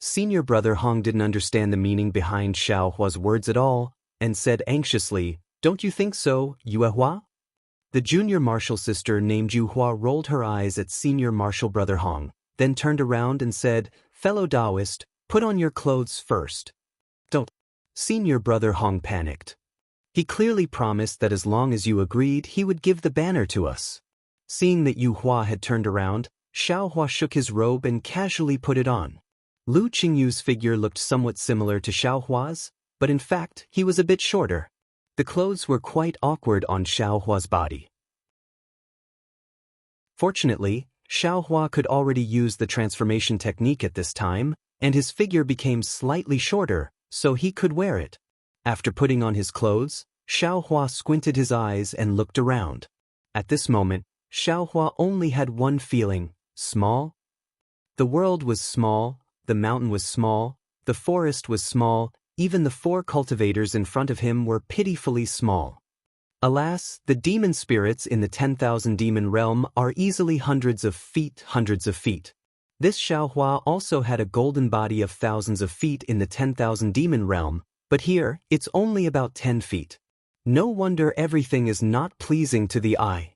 Senior Brother Hong didn't understand the meaning behind Xiaohua's words at all, and said anxiously, "Don't you think so, Yuehua?" The junior martial sister named Yuehua rolled her eyes at Senior Martial Brother Hong, then turned around and said, "Fellow Daoist, put on your clothes first." "Don't." Senior Brother Hong panicked. He clearly promised that as long as you agreed, he would give the banner to us. Seeing that Yuehua had turned around, Xiaohua shook his robe and casually put it on. Lu Qingyu's figure looked somewhat similar to Xiaohua's, but in fact, he was a bit shorter. The clothes were quite awkward on Xiaohua's body. Fortunately, Xiaohua could already use the transformation technique at this time, and his figure became slightly shorter, so he could wear it. After putting on his clothes, Xiaohua squinted his eyes and looked around. At this moment, Xiaohua only had one feeling: small. The world was small, the mountain was small, the forest was small, even the 4 cultivators in front of him were pitifully small. Alas, the demon spirits in the 10,000 demon realm are easily hundreds of feet. This Xiaohua also had a golden body of thousands of feet in the 10,000 demon realm, but here, it's only about 10 feet. No wonder everything is not pleasing to the eye.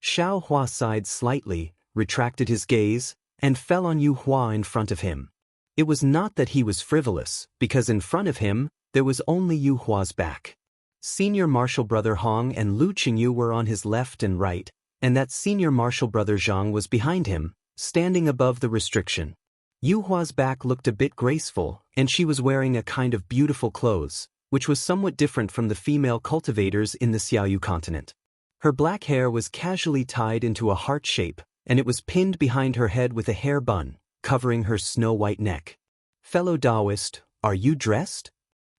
Xiao Hua sighed slightly, retracted his gaze, and fell on Yu Hua in front of him. It was not that he was frivolous, because in front of him, there was only Yu Hua's back. Senior Martial Brother Hong and Lu Qingyu were on his left and right, and that Senior Martial Brother Zhang was behind him, standing above the restriction. Yu Hua's back looked a bit graceful, and she was wearing a kind of beautiful clothes, which was somewhat different from the female cultivators in the Xiaoyu continent. Her black hair was casually tied into a heart shape, and it was pinned behind her head with a hair bun, covering her snow-white neck. "Fellow Daoist, are you dressed?"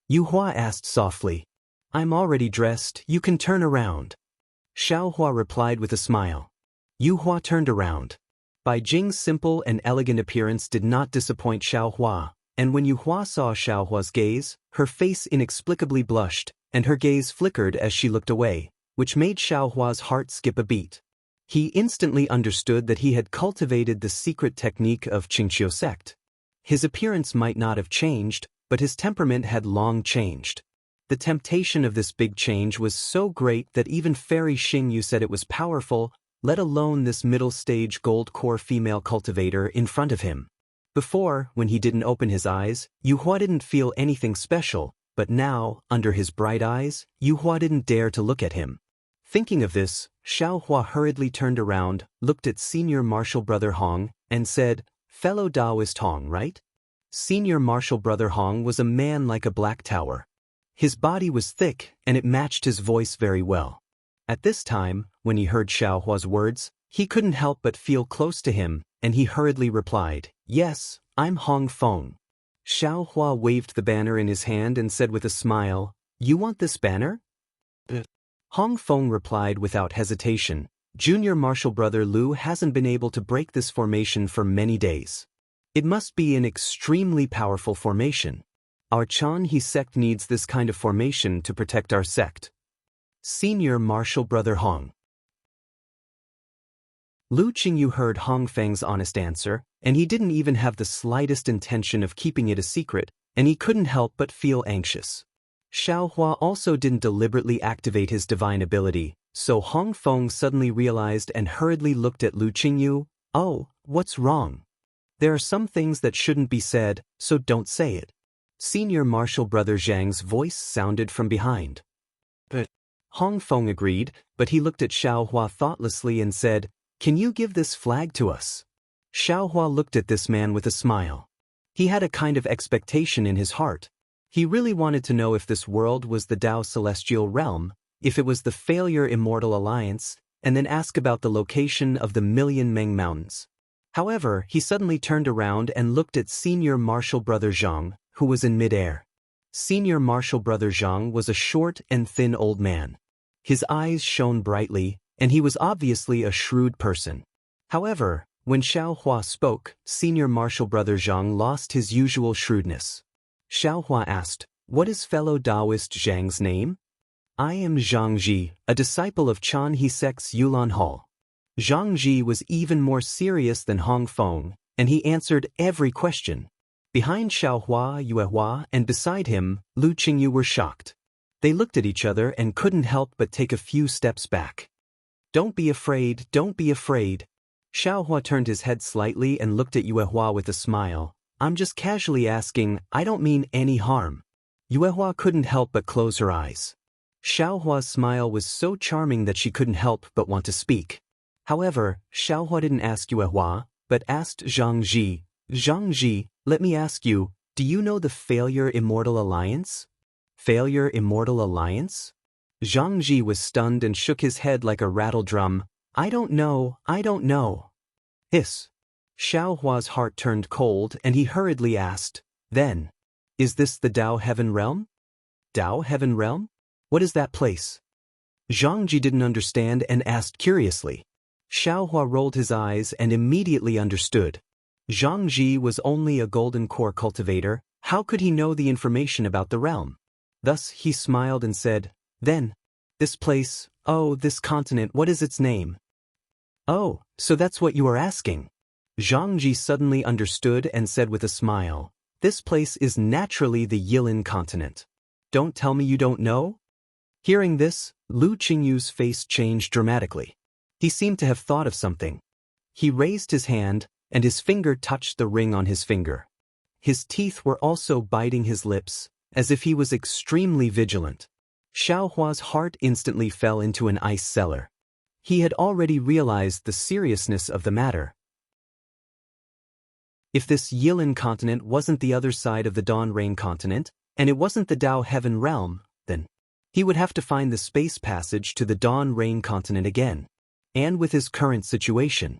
Yu Hua asked softly. "I'm already dressed, you can turn around." Xiao Hua replied with a smile. Yu Hua turned around. Bai Jing's simple and elegant appearance did not disappoint Xiao Hua, and when Yu Hua saw Xiao Hua's gaze, her face inexplicably blushed, and her gaze flickered as she looked away, which made Xiao Hua's heart skip a beat. He instantly understood that he had cultivated the secret technique of Qingqiu sect. His appearance might not have changed, but his temperament had long changed. The temptation of this big change was so great that even Fairy Xingyu said it was powerful, let alone this middle-stage gold-core female cultivator in front of him. Before, when he didn't open his eyes, Yu Hua didn't feel anything special, but now, under his bright eyes, Yu Hua didn't dare to look at him. Thinking of this, Xiao Hua hurriedly turned around, looked at Senior Martial Brother Hong, and said, "Fellow Daoist Hong, right?" Senior Martial Brother Hong was a man like a black tower. His body was thick, and it matched his voice very well. At this time, when he heard Xiao Hua's words, he couldn't help but feel close to him, and he hurriedly replied, "Yes, I'm Hong Feng." Xiao Hua waved the banner in his hand and said with a smile, "You want this banner?" Hong Feng replied without hesitation, "Junior Martial Brother Lu hasn't been able to break this formation for many days. It must be an extremely powerful formation. Our Chanhe sect needs this kind of formation to protect our sect." Senior Martial Brother Hong. Lu Qingyu heard Hong Feng's honest answer, and he didn't even have the slightest intention of keeping it a secret, and he couldn't help but feel anxious. Xiao Hua also didn't deliberately activate his divine ability, so Hong Feng suddenly realized and hurriedly looked at Lu Qingyu. "Oh, what's wrong? There are some things that shouldn't be said, so don't say it." Senior Martial Brother Zhang's voice sounded from behind. "But," Hong Feng agreed, but he looked at Xiao Hua thoughtlessly and said, "Can you give this flag to us?" Xiao Hua looked at this man with a smile. He had a kind of expectation in his heart. He really wanted to know if this world was the Dao Celestial Realm, if it was the Failure Immortal Alliance, and then ask about the location of the Million Meng Mountains. However, he suddenly turned around and looked at Senior Martial Brother Zhang, who was in midair. Senior Martial Brother Zhang was a short and thin old man. His eyes shone brightly, and he was obviously a shrewd person. However, when Xiao Hua spoke, Senior Martial Brother Zhang lost his usual shrewdness. Xiao Hua asked, "What is fellow Daoist Zhang's name?" "I am Zhang Ji, a disciple of Chanhe sect's Yulan Hall." Zhang Ji was even more serious than Hong Feng, and he answered every question. Behind Xiao Hua, Yue Hua, and beside him, Lu Qingyu were shocked. They looked at each other and couldn't help but take a few steps back. "Don't be afraid, don't be afraid." Xiao Hua turned his head slightly and looked at Yue Hua with a smile. "I'm just casually asking, I don't mean any harm." Yue Hua couldn't help but close her eyes. Xiao Hua's smile was so charming that she couldn't help but want to speak. However, Xiao Hua didn't ask Yue Hua, but asked Zhang Ji, "Zhang Ji, let me ask you, do you know the Failure Immortal Alliance?" "Failure Immortal Alliance?" Zhang Ji was stunned and shook his head like a rattle drum. I don't know. Hiss. Xiao Hua's heart turned cold and he hurriedly asked, "Then, is this the Dao Heaven Realm?" "Dao Heaven Realm? What is that place?" Zhang Ji didn't understand and asked curiously. Xiao Hua rolled his eyes and immediately understood. Zhang Ji was only a golden core cultivator. How could he know the information about the realm? Thus he smiled and said, "Then, this place, oh, this continent, what is its name?" "Oh, so that's what you are asking." Zhang Ji suddenly understood and said with a smile, "This place is naturally the Yilin continent." "Don't tell me you don't know?" Hearing this, Lu Qingyu's face changed dramatically. He seemed to have thought of something. He raised his hand, and his finger touched the ring on his finger. His teeth were also biting his lips, as if he was extremely vigilant. Xiaohua's heart instantly fell into an ice cellar. He had already realized the seriousness of the matter. If this Yilin continent wasn't the other side of the Dawn Rain continent, and it wasn't the Dao Heaven realm, then he would have to find the space passage to the Dawn Rain continent again. And with his current situation,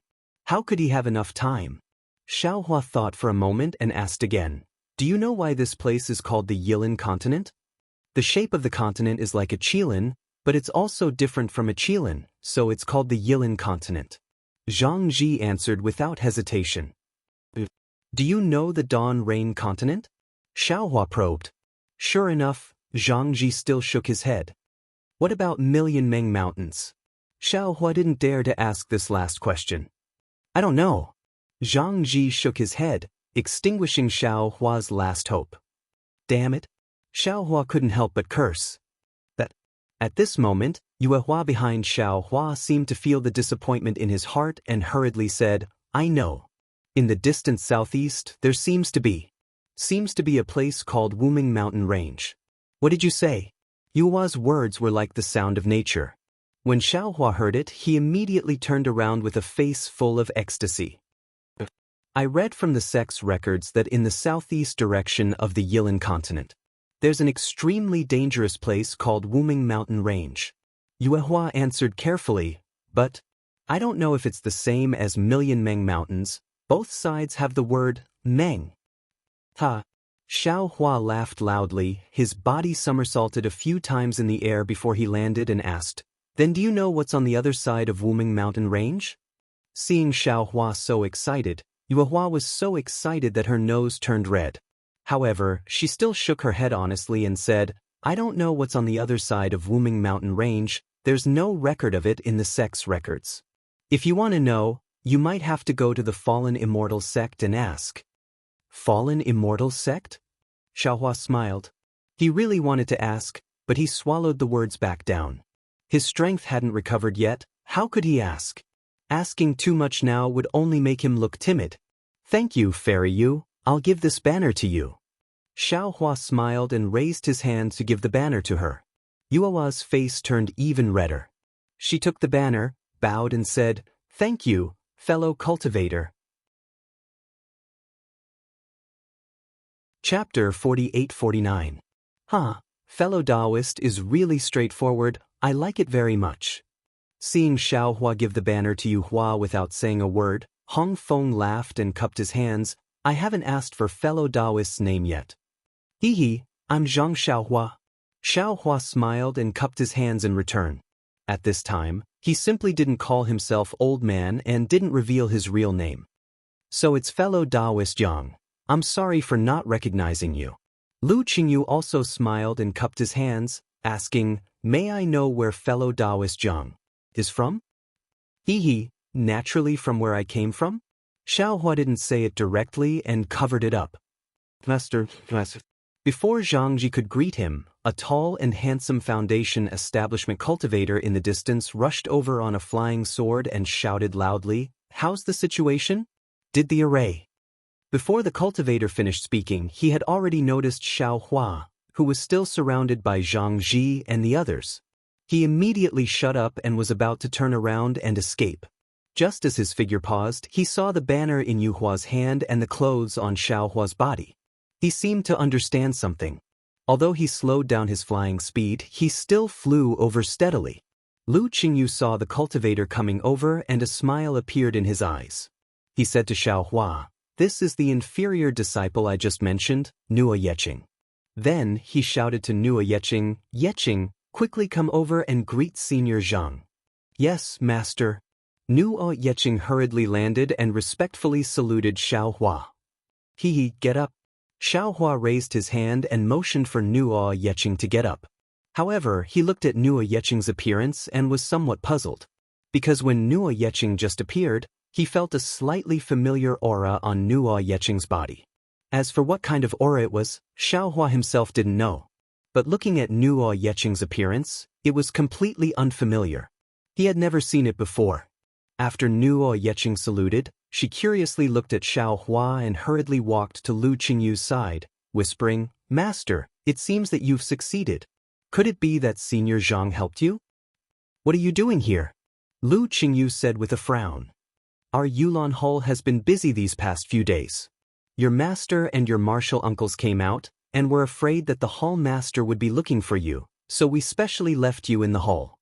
how could he have enough time? Xiaohua thought for a moment and asked again, "Do you know why this place is called the Yilin continent?" The shape of the continent is like a qilin, but it's also different from a qilin, so it's called the Yilin continent. Zhang Ji answered without hesitation. "Do you know the Dawn Rain continent?" Xiaohua probed. Sure enough, Zhang Ji still shook his head. "What about Million Meng Mountains?" Xiaohua didn't dare to ask this last question. "I don't know." Zhang Ji shook his head, extinguishing Xiaohua's last hope. Damn it. Xiaohua couldn't help but curse. At this moment, Yuehua behind Xiaohua seemed to feel the disappointment in his heart and hurriedly said, "I know. In the distant southeast, there seems to be a place called Wuming Mountain Range." "What did you say?" Yuehua's words were like the sound of nature. When Xiaohua heard it, he immediately turned around with a face full of ecstasy. "I read from the sex records that in the southeast direction of the Yilin continent, there's an extremely dangerous place called Wuming Mountain Range." Yuehua answered carefully, "But I don't know if it's the same as Million Meng Mountains. Both sides have the word Meng." "Ha!" Xiaohua laughed loudly, his body somersaulted a few times in the air before he landed and asked, "Then do you know what's on the other side of Wuming Mountain Range?" Seeing Xiaohua so excited, Yuehua was so excited that her nose turned red. However, she still shook her head honestly and said, "I don't know what's on the other side of Wuming Mountain Range. There's no record of it in the sex records. If you want to know, you might have to go to the Fallen Immortal sect and ask." Fallen Immortal sect? Xiaohua smiled. He really wanted to ask, but he swallowed the words back down. His strength hadn't recovered yet. How could he ask? Asking too much now would only make him look timid. "Thank you, Fairy Yu. I'll give this banner to you." Xiaohua smiled and raised his hand to give the banner to her. Yuehua's face turned even redder. She took the banner, bowed and said, "Thank you, fellow cultivator." Chapter 48-49. Fellow Daoist is really straightforward. I like it very much. Seeing Xiaohua give the banner to Yuehua without saying a word, Hong Feng laughed and cupped his hands. "I haven't asked for fellow Daoist's name yet." "Hee, I'm Zhang Xiaohua." Xiaohua smiled and cupped his hands in return. At this time, he simply didn't call himself Old Man and didn't reveal his real name. "So it's fellow Daoist Yang. I'm sorry for not recognizing you." Lu Qingyu also smiled and cupped his hands, asking, "May I know where fellow Daoist Yang is from?" "Hee, naturally from where I came from." Xiaohua didn't say it directly and covered it up. Master. Before Zhang Ji could greet him, a tall and handsome Foundation establishment cultivator in the distance rushed over on a flying sword and shouted loudly, "How's the situation?" "Did the array?" Before the cultivator finished speaking, he had already noticed Xiaohua, who was still surrounded by Zhang Ji and the others. He immediately shut up and was about to turn around and escape. Just as his figure paused, he saw the banner in Yuehua's hand and the clothes on Xiaohua's body. He seemed to understand something. Although he slowed down his flying speed, he still flew over steadily. Lu Qingyu saw the cultivator coming over and a smile appeared in his eyes. He said to Xiaohua, "This is the inferior disciple I just mentioned, Nuo Yeqing." Then he shouted to Nuo Yeqing, "Yeqing, quickly come over and greet Senior Zhang." "Yes, Master." Nuo Yeqing hurriedly landed and respectfully saluted Xiaohua. "Hee, get up." Xiaohua raised his hand and motioned for Nuo Yeqing to get up. However, he looked at Nuo Yeqing's appearance and was somewhat puzzled. Because when Nuo Yeqing just appeared, he felt a slightly familiar aura on Nuo Yeqing's body. As for what kind of aura it was, Xiaohua himself didn't know. But looking at Nuo Yeching's appearance, it was completely unfamiliar. He had never seen it before. After Nuo Yeching saluted, she curiously looked at Xiao Hua and hurriedly walked to Lu Qingyu's side, whispering, "Master, it seems that you've succeeded. Could it be that Senior Zhang helped you?" "What are you doing here?" Lu Qingyu said with a frown. "Our Yulan Hull has been busy these past few days. Your master and your martial uncles came out, and were afraid that the hall master would be looking for you, so we specially left you in the hall."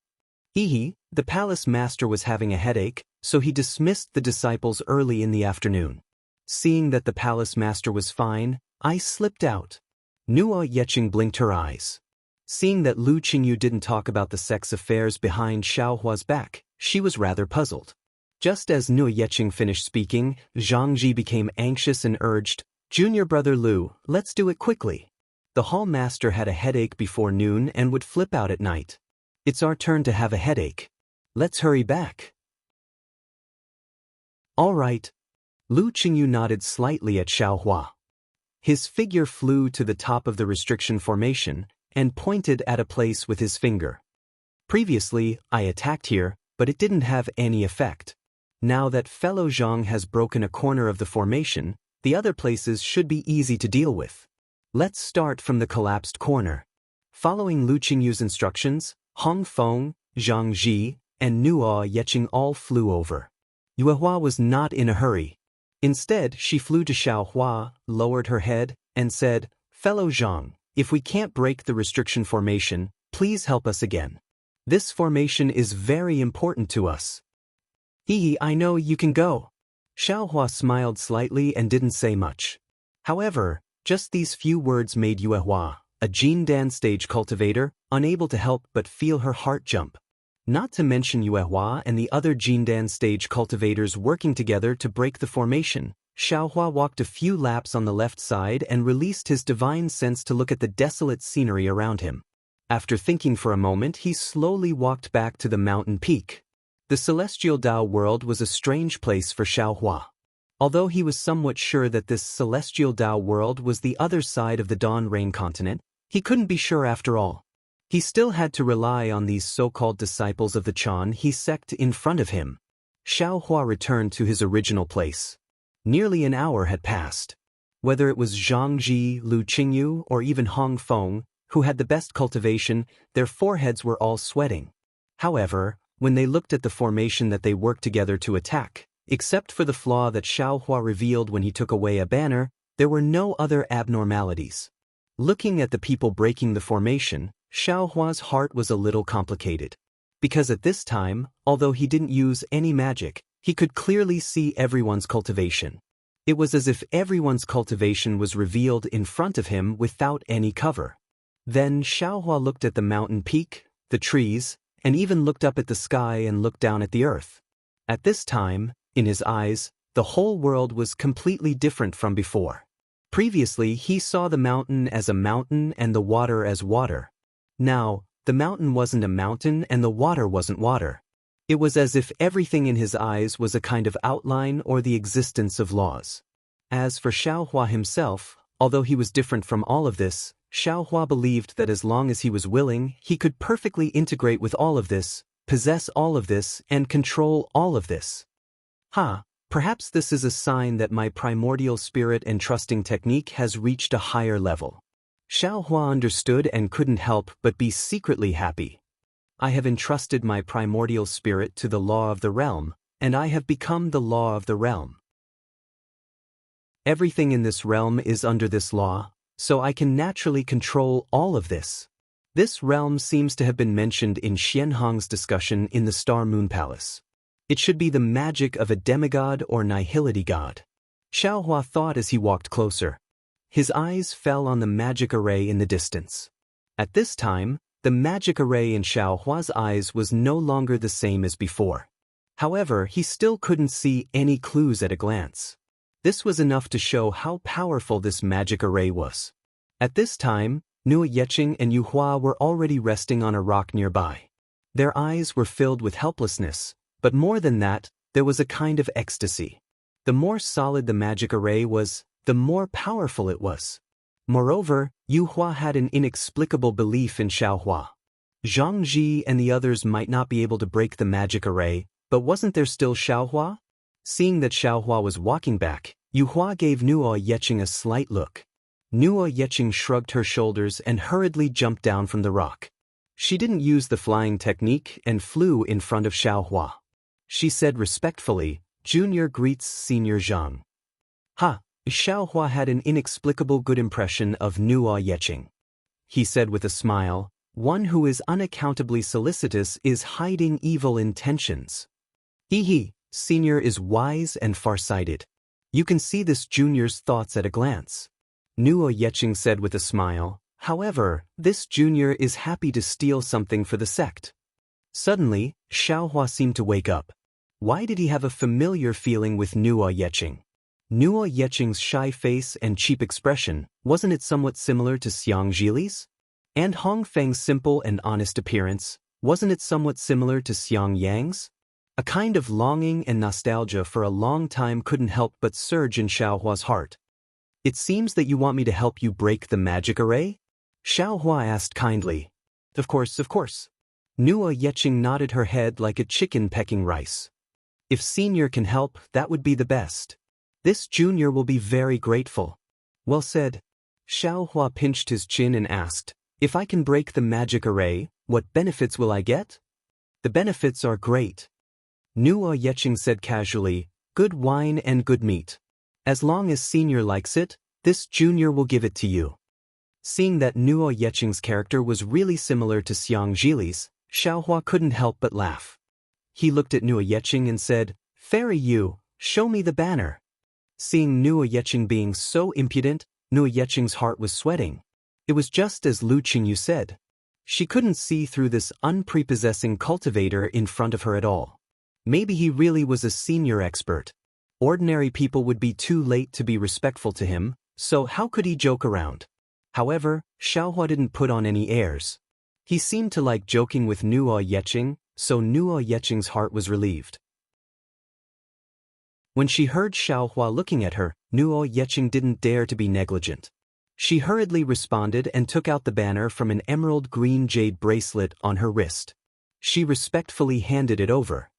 The palace master was having a headache, so he dismissed the disciples early in the afternoon. Seeing that the palace master was fine, I slipped out. Nuo Yeching blinked her eyes. Seeing that Lu Qingyu didn't talk about the sex affairs behind Xiao Hua's back, she was rather puzzled. Just as Nuo Yeching finished speaking, Zhang Ji became anxious and urged, "Junior brother Lu, let's do it quickly. The hall master had a headache before noon and would flip out at night. It's our turn to have a headache. Let's hurry back." "All right." Lu Qingyu nodded slightly at Xiao Hua. His figure flew to the top of the restriction formation and pointed at a place with his finger. "Previously, I attacked here, but it didn't have any effect. Now that fellow Zhang has broken a corner of the formation, the other places should be easy to deal with. Let's start from the collapsed corner." Following Lu Qingyu's instructions, Hong Feng, Zhang Ji, and Nuo Yeching all flew over. Yue Hua was not in a hurry. Instead, she flew to Xiao Hua, lowered her head, and said, "Fellow Zhang, if we can't break the restriction formation, please help us again. This formation is very important to us." I know you can go." Xiao Hua smiled slightly and didn't say much. However, just these few words made Yue Hua, a Jindan stage cultivator, unable to help but feel her heart jump. Not to mention Yue Hua and the other Jindan stage cultivators working together to break the formation, Xiao Hua walked a few laps on the left side and released his divine sense to look at the desolate scenery around him. After thinking for a moment, he slowly walked back to the mountain peak. The celestial Dao world was a strange place for Xiao Hua. Although he was somewhat sure that this celestial Dao world was the other side of the Dawn Rain continent, he couldn't be sure after all. He still had to rely on these so-called disciples of the Chan He sect in front of him. Xiao Hua returned to his original place. Nearly an hour had passed. Whether it was Zhang Ji, Lu Qingyu, or even Hong Feng, who had the best cultivation, their foreheads were all sweating. However, when they looked at the formation that they worked together to attack, except for the flaw that Xiao Hua revealed when he took away a banner, there were no other abnormalities. Looking at the people breaking the formation, Xiao Hua's heart was a little complicated. Because at this time, although he didn't use any magic, he could clearly see everyone's cultivation. It was as if everyone's cultivation was revealed in front of him without any cover. Then Xiao Hua looked at the mountain peak, the trees, and even looked up at the sky and looked down at the earth. At this time, in his eyes, the whole world was completely different from before. Previously, he saw the mountain as a mountain and the water as water. Now, the mountain wasn't a mountain and the water wasn't water. It was as if everything in his eyes was a kind of outline or the existence of laws. As for Xiao Hua himself, although he was different from all of this, Xiao Hua believed that as long as he was willing, he could perfectly integrate with all of this, possess all of this, and control all of this. Perhaps this is a sign that my primordial spirit and trusting technique has reached a higher level. Xiao Hua understood and couldn't help but be secretly happy. I have entrusted my primordial spirit to the law of the realm, and I have become the law of the realm. Everything in this realm is under this law, so I can naturally control all of this. This realm seems to have been mentioned in Xianhong's discussion in the Star Moon Palace. It should be the magic of a demigod or nihility god. Xiao Hua thought as he walked closer. His eyes fell on the magic array in the distance. At this time, the magic array in Xiao Hua's eyes was no longer the same as before. However, he still couldn't see any clues at a glance. This was enough to show how powerful this magic array was. At this time, Nuo Yeching and Yu Hua were already resting on a rock nearby. Their eyes were filled with helplessness, but more than that, there was a kind of ecstasy. The more solid the magic array was, the more powerful it was. Moreover, Yu Hua had an inexplicable belief in Xiaohua. Zhang Ji and the others might not be able to break the magic array, but wasn't there still Xiaohua? Seeing that Xiaohua was walking back, Yu Hua gave Nuo Yeching a slight look. Nuo Yeching shrugged her shoulders and hurriedly jumped down from the rock. She didn't use the flying technique and flew in front of Xiaohua. She said respectfully, "Junior greets Senior Zhang." Ha! Xiaohua had an inexplicable good impression of Nuo Yeching. He said with a smile, "One who is unaccountably solicitous is hiding evil intentions." He, Senior is wise and far-sighted. You can see this junior's thoughts at a glance. Nuo Yeching said with a smile, "However, this junior is happy to steal something for the sect." Suddenly, Xiaohua seemed to wake up. Why did he have a familiar feeling with Nuo Yeching? Nuo Yeching's shy face and cheap expression, wasn't it somewhat similar to Xiang Zhili's? And Hong Feng's simple and honest appearance, wasn't it somewhat similar to Xiang Yang's? A kind of longing and nostalgia for a long time couldn't help but surge in Xiaohua's heart. "It seems that you want me to help you break the magic array?" Xiaohua asked kindly. Of course. Nuo Yeching nodded her head like a chicken pecking rice. "If Senior can help, that would be the best. This junior will be very grateful." "Well said." Xiaohua pinched his chin and asked, "If I can break the magic array, what benefits will I get?" "The benefits are great." Nuo Yeching said casually, "Good wine and good meat. As long as Senior likes it, this junior will give it to you." Seeing that Nuo Yeching's character was really similar to Xiang Zhili's, Xiaohua couldn't help but laugh. He looked at Nuo Yeching and said, "Fairy Yu, show me the banner." Seeing Nuo Yeching being so impudent, Nuo Yeching's heart was sweating. It was just as Lu Qingyu said. She couldn't see through this unprepossessing cultivator in front of her at all. Maybe he really was a senior expert. Ordinary people would be too late to be respectful to him, so how could he joke around? However, Xiaohua didn't put on any airs. He seemed to like joking with Nuo Yeching, so Nuo Yeching's heart was relieved. When she heard Xiaohua looking at her, Nuo Yeching didn't dare to be negligent. She hurriedly responded and took out the banner from an emerald green jade bracelet on her wrist. She respectfully handed it over.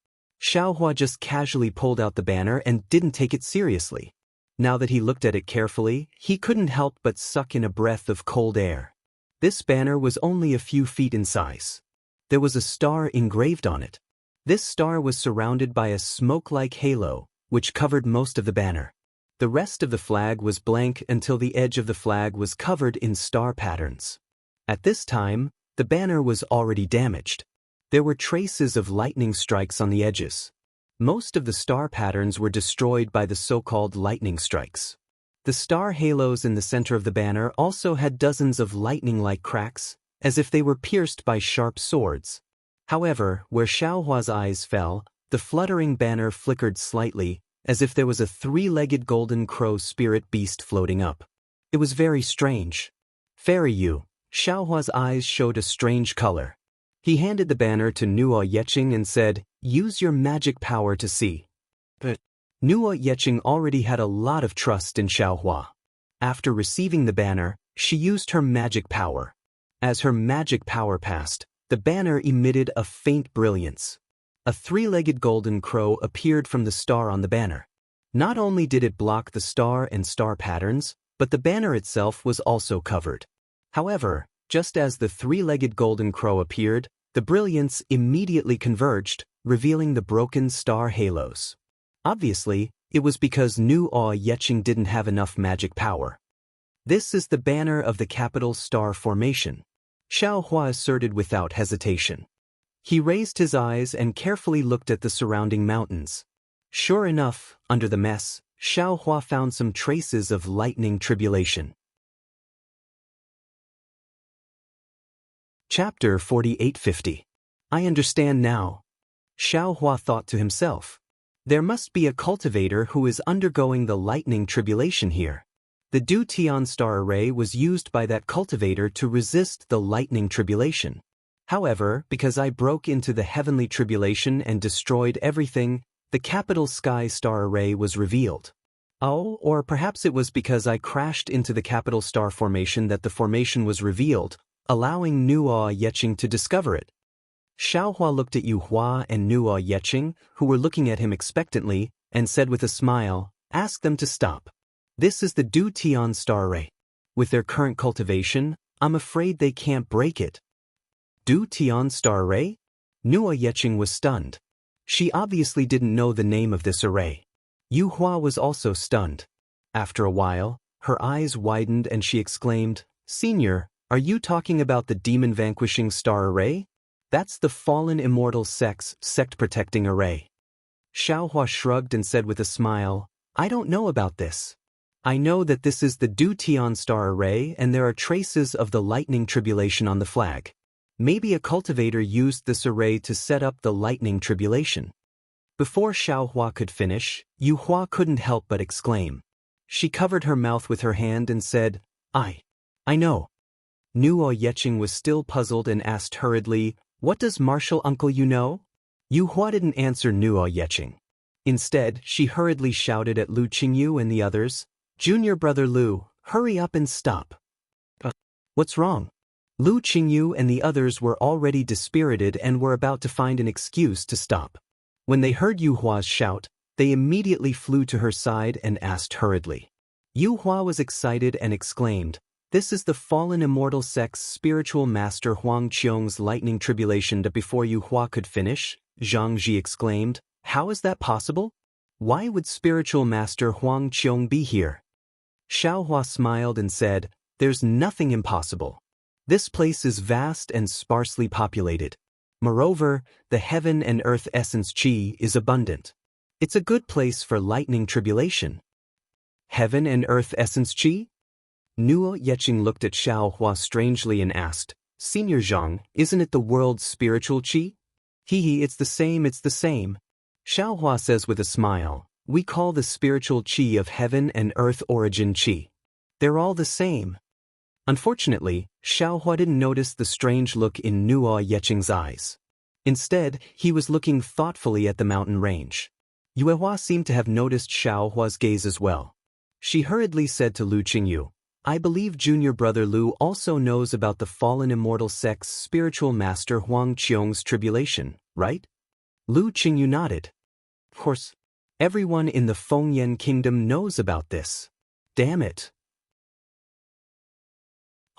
Xiaohua just casually pulled out the banner and didn't take it seriously. Now that he looked at it carefully, he couldn't help but suck in a breath of cold air. This banner was only a few feet in size. There was a star engraved on it. This star was surrounded by a smoke-like halo, which covered most of the banner. The rest of the flag was blank until the edge of the flag was covered in star patterns. At this time, the banner was already damaged. There were traces of lightning strikes on the edges. Most of the star patterns were destroyed by the so-called lightning strikes. The star halos in the center of the banner also had dozens of lightning-like cracks, as if they were pierced by sharp swords. However, where Xiaohua's eyes fell, the fluttering banner flickered slightly, as if there was a three-legged golden crow spirit beast floating up. It was very strange. "Fairy Yu." Xiaohua's eyes showed a strange color. He handed the banner to Nuo Yeching and said, "Use your magic power to see." But Nuo Yeching already had a lot of trust in Xiaohua. After receiving the banner, she used her magic power. As her magic power passed, the banner emitted a faint brilliance. A three-legged golden crow appeared from the star on the banner. Not only did it block the star and star patterns, but the banner itself was also covered. However, just as the three-legged golden crow appeared, the brilliance immediately converged, revealing the broken star halos. Obviously, it was because Nuo Yeching didn't have enough magic power. "This is the banner of the capital star formation," Xiaohua asserted without hesitation. He raised his eyes and carefully looked at the surrounding mountains. Sure enough, under the mess, Xiaohua found some traces of lightning tribulation. Chapter 4850. I understand now. Xiaohua thought to himself. There must be a cultivator who is undergoing the lightning tribulation here. The Du Tian star array was used by that cultivator to resist the lightning tribulation. However, because I broke into the heavenly tribulation and destroyed everything, the capital sky star array was revealed. Oh, or perhaps it was because I crashed into the capital star formation that the formation was revealed, allowing Nuo Yeqing to discover it. Xiaohua looked at Yu Hua and Nuo Yeqing, who were looking at him expectantly, and said with a smile, "Ask them to stop. This is the Du Tian star array. With their current cultivation, I'm afraid they can't break it." Du Tian star array? Nuo Yeqing was stunned. She obviously didn't know the name of this array. Yu Hua was also stunned. After a while, her eyes widened and she exclaimed, "Senior, are you talking about the demon-vanquishing star array? That's the fallen immortal sect-protecting array." Xiaohua shrugged and said with a smile, "I don't know about this. I know that this is the Du Tian star array and there are traces of the lightning tribulation on the flag. Maybe a cultivator used this array to set up the lightning tribulation." Before Xiaohua could finish, Yu Hua couldn't help but exclaim. She covered her mouth with her hand and said, I know." Nuo Yeqing was still puzzled and asked hurriedly, "What does Martial Uncle you know?" Yu Hua didn't answer Nuo Yeqing. Instead, she hurriedly shouted at Lu Qingyu and the others, "Junior brother Lu, hurry up and stop." What's wrong?" Lu Qingyu and the others were already dispirited and were about to find an excuse to stop. When they heard Yu Hua's shout, they immediately flew to her side and asked hurriedly. Yu Hua was excited and exclaimed, "This is the fallen immortal sect's spiritual master Huang Qiong's lightning tribulation." Before Yu Hua could finish, Zhang Ji exclaimed, "How is that possible? Why would spiritual master Huang Qiong be here?" Xiaohua smiled and said, "There's nothing impossible. This place is vast and sparsely populated. Moreover, the heaven and earth essence qi is abundant. It's a good place for lightning tribulation." Heaven and earth essence qi? Nuo Yeqing looked at Xiaohua strangely and asked, "Senior Zhang, isn't it the world's spiritual qi?" It's the same, it's the same." Xiaohua says with a smile, "We call the spiritual qi of heaven and earth origin qi. They're all the same." Unfortunately, Xiaohua didn't notice the strange look in Nuo Yeqing's eyes. Instead, he was looking thoughtfully at the mountain range. Yue Hua seemed to have noticed Xiaohua's gaze as well. She hurriedly said to Lu Qingyu, "I believe junior brother Lu also knows about the fallen immortal sect's spiritual master Huang Qiong's tribulation, right?" Lu Qingyu nodded. "Of course, everyone in the Fengyan kingdom knows about this. Damn it."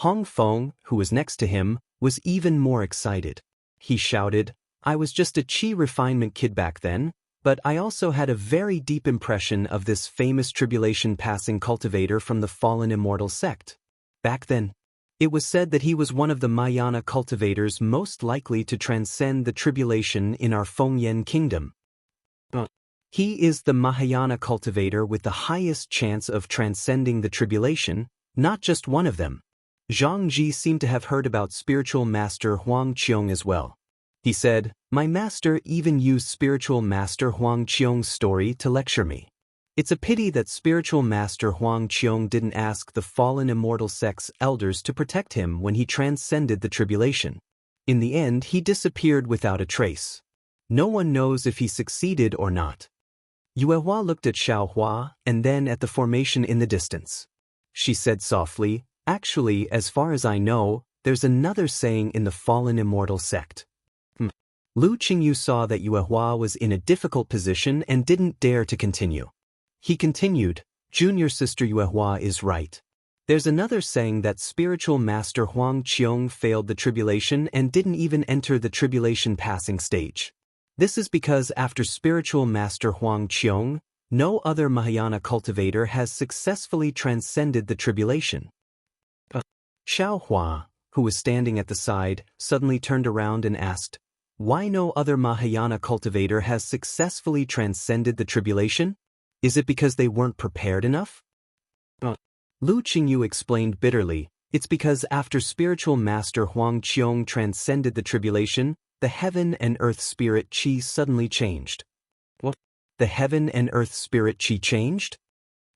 Hong Feng, who was next to him, was even more excited. He shouted, "I was just a qi refinement kid back then, but I also had a very deep impression of this famous tribulation-passing cultivator from the fallen immortal sect. Back then, it was said that he was one of the Mahayana cultivators most likely to transcend the tribulation in our Fengyan kingdom. He is the Mahayana cultivator with the highest chance of transcending the tribulation, not just one of them." Zhang Ji seemed to have heard about spiritual master Huang Qiong as well. He said, "My master even used spiritual master Huang Qiong's story to lecture me. It's a pity that spiritual master Huang Qiong didn't ask the fallen immortal sect's elders to protect him when he transcended the tribulation. In the end, he disappeared without a trace. No one knows if he succeeded or not." Yue Hua looked at Xiaohua and then at the formation in the distance. She said softly, "Actually, as far as I know, there's another saying in the fallen immortal sect." Lu Qingyu saw that Yue Hua was in a difficult position and didn't dare to continue. He continued, "Junior sister Yue Hua is right. There's another saying that spiritual master Huang Qiong failed the tribulation and didn't even enter the tribulation passing stage. This is because after spiritual master Huang Qiong, no other Mahayana cultivator has successfully transcended the tribulation." Xiaohua, who was standing at the side, suddenly turned around and asked, "Why no other Mahayana cultivator has successfully transcended the tribulation? Is it because they weren't prepared enough?" Lu Qingyu explained bitterly, "It's because after spiritual master Huang Qiong transcended the tribulation, the heaven and earth spirit qi suddenly changed." What? The heaven and earth spirit qi changed?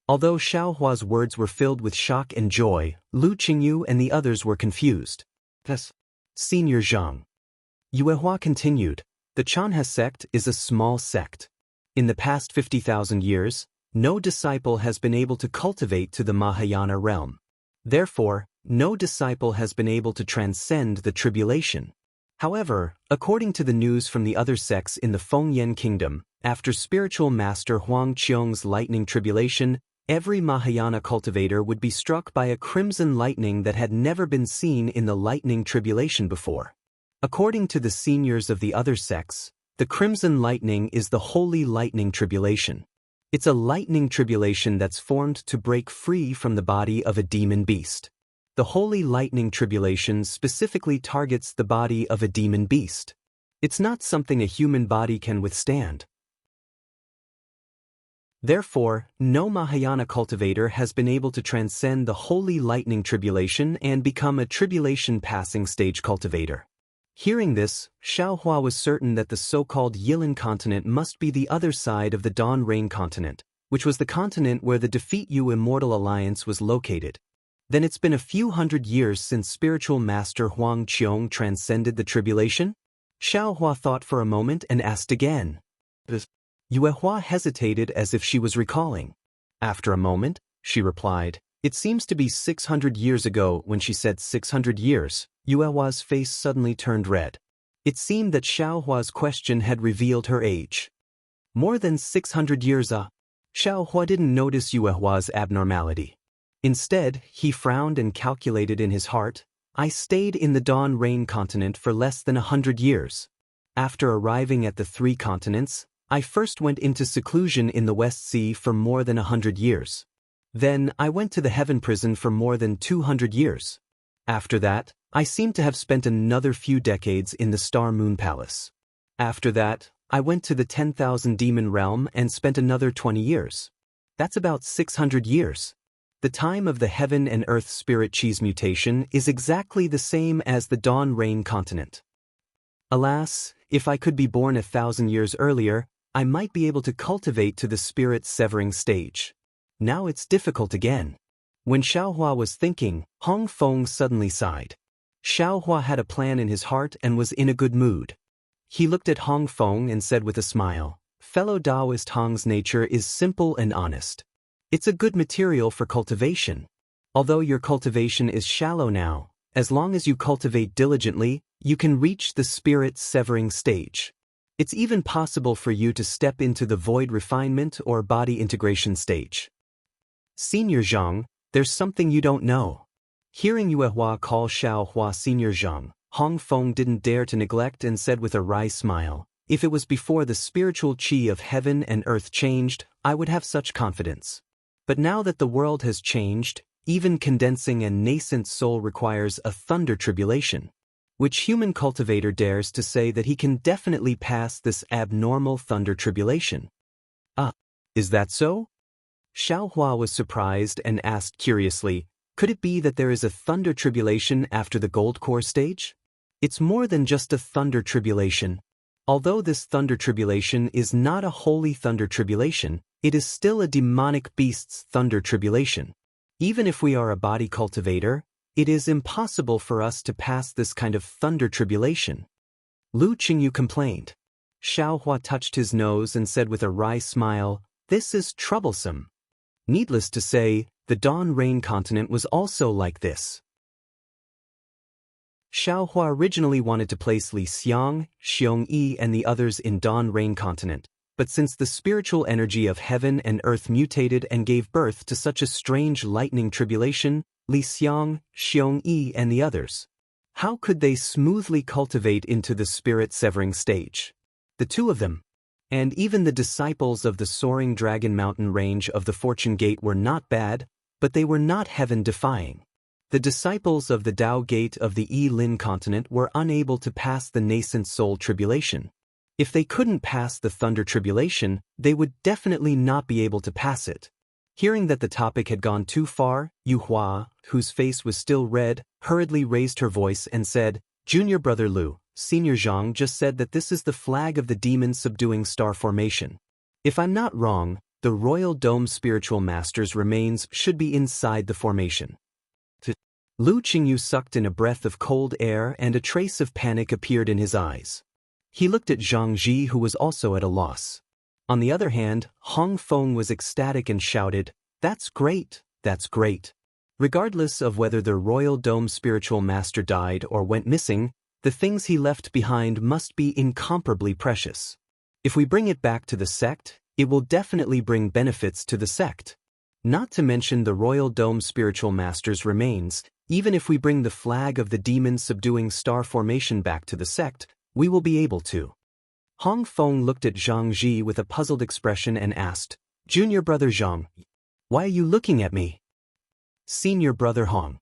Although Xiaohua's words were filled with shock and joy, Lu Qingyu and the others were confused. Thus, Senior Zhang. Yue Hua continued, "The Chanhe sect is a small sect. In the past 50,000 years, no disciple has been able to cultivate to the Mahayana realm. Therefore, no disciple has been able to transcend the tribulation. However, according to the news from the other sects in the Fengyan kingdom, after spiritual master Huang Qiong's lightning tribulation, every Mahayana cultivator would be struck by a crimson lightning that had never been seen in the lightning tribulation before. According to the seniors of the other sects, the crimson lightning is the holy lightning tribulation. It's a lightning tribulation that's formed to break free from the body of a demon beast. The holy lightning tribulation specifically targets the body of a demon beast. It's not something a human body can withstand. Therefore, no Mahayana cultivator has been able to transcend the holy lightning tribulation and become a tribulation passing stage cultivator. Hearing this, Xiaohua was certain that the so-called Yilin continent must be the other side of the Dawn Rain continent, which was the continent where the Defeat You Immortal alliance was located. Then it's been a few hundred years since spiritual master Huang Qiong transcended the tribulation? Xiaohua thought for a moment and asked again. Yuehua hesitated as if she was recalling. After a moment, she replied, "It seems to be 600 years ago." When she said 600 years, Yuehua's face suddenly turned red. It seemed that Xiaohua's question had revealed her age. More than 600 years. Xiaohua didn't notice Yuehua's abnormality. Instead, he frowned and calculated in his heart, "I stayed in the Dawn Rain continent for less than 100 years. After arriving at the three continents, I first went into seclusion in the West Sea for more than 100 years. Then, I went to the Heaven Prison for more than 200 years. After that, I seem to have spent another few decades in the Star Moon Palace. After that, I went to the 10,000 Demon Realm and spent another 20 years. That's about 600 years. The time of the Heaven and Earth Spirit Cheese mutation is exactly the same as the Dawn Rain continent. Alas, if I could be born 1,000 years earlier, I might be able to cultivate to the spirit severing stage. Now it's difficult again." When Xiaohua was thinking, Hong Feng suddenly sighed. Xiaohua had a plan in his heart and was in a good mood. He looked at Hong Feng and said with a smile, "Fellow Daoist, Hong's nature is simple and honest. It's a good material for cultivation. Although your cultivation is shallow now, as long as you cultivate diligently, you can reach the spirit severing stage. It's even possible for you to step into the void refinement or body integration stage. Senior Zhang, there's something you don't know." Hearing Yuehua call Xiaohua Senior Zhang, Hong Feng didn't dare to neglect and said with a wry smile, "If it was before the spiritual qi of heaven and earth changed, I would have such confidence. But now that the world has changed, even condensing a nascent soul requires a thunder tribulation. Which human cultivator dares to say that he can definitely pass this abnormal thunder tribulation?" Is that so?" Xiaohua was surprised and asked curiously, "Could it be that there is a thunder tribulation after the gold core stage?" "It's more than just a thunder tribulation. Although this thunder tribulation is not a holy thunder tribulation, it is still a demonic beast's thunder tribulation. Even if we are a body cultivator, it is impossible for us to pass this kind of thunder tribulation." Lu Qingyu complained. Xiaohua touched his nose and said with a wry smile, "This is troublesome." Needless to say, the Dawn Rain continent was also like this. Xiaohua originally wanted to place Li Xiang, Xiongyi and the others in Dawn Rain continent, but since the spiritual energy of heaven and earth mutated and gave birth to such a strange lightning tribulation, Li Xiang, Xiongyi and the others, how could they smoothly cultivate into the spirit-severing stage? The two of them, and even the disciples of the soaring Dragon Mountain range of the Fortune Gate were not bad, but they were not heaven-defying. The disciples of the Dao Gate of the Yilin continent were unable to pass the nascent soul tribulation. If they couldn't pass the thunder tribulation, they would definitely not be able to pass it. Hearing that the topic had gone too far, Yuehua, whose face was still red, hurriedly raised her voice and said, "Junior brother Lu, Senior Zhang just said that this is the flag of the demon subduing star formation. If I'm not wrong, the Royal Dome spiritual master's remains should be inside the formation." Lu Qingyu sucked in a breath of cold air and a trace of panic appeared in his eyes. He looked at Zhang Ji, who was also at a loss. On the other hand, Hong Feng was ecstatic and shouted, "That's great, that's great." Regardless of whether the Royal Dome spiritual master died or went missing, the things he left behind must be incomparably precious. If we bring it back to the sect, it will definitely bring benefits to the sect. Not to mention the Royal Dome spiritual master's remains. Even if we bring the flag of the demon subduing star formation back to the sect, we will be able to. Hong Feng looked at Zhang Ji with a puzzled expression and asked, "Junior brother Zhang, why are you looking at me?" "Senior brother Hong."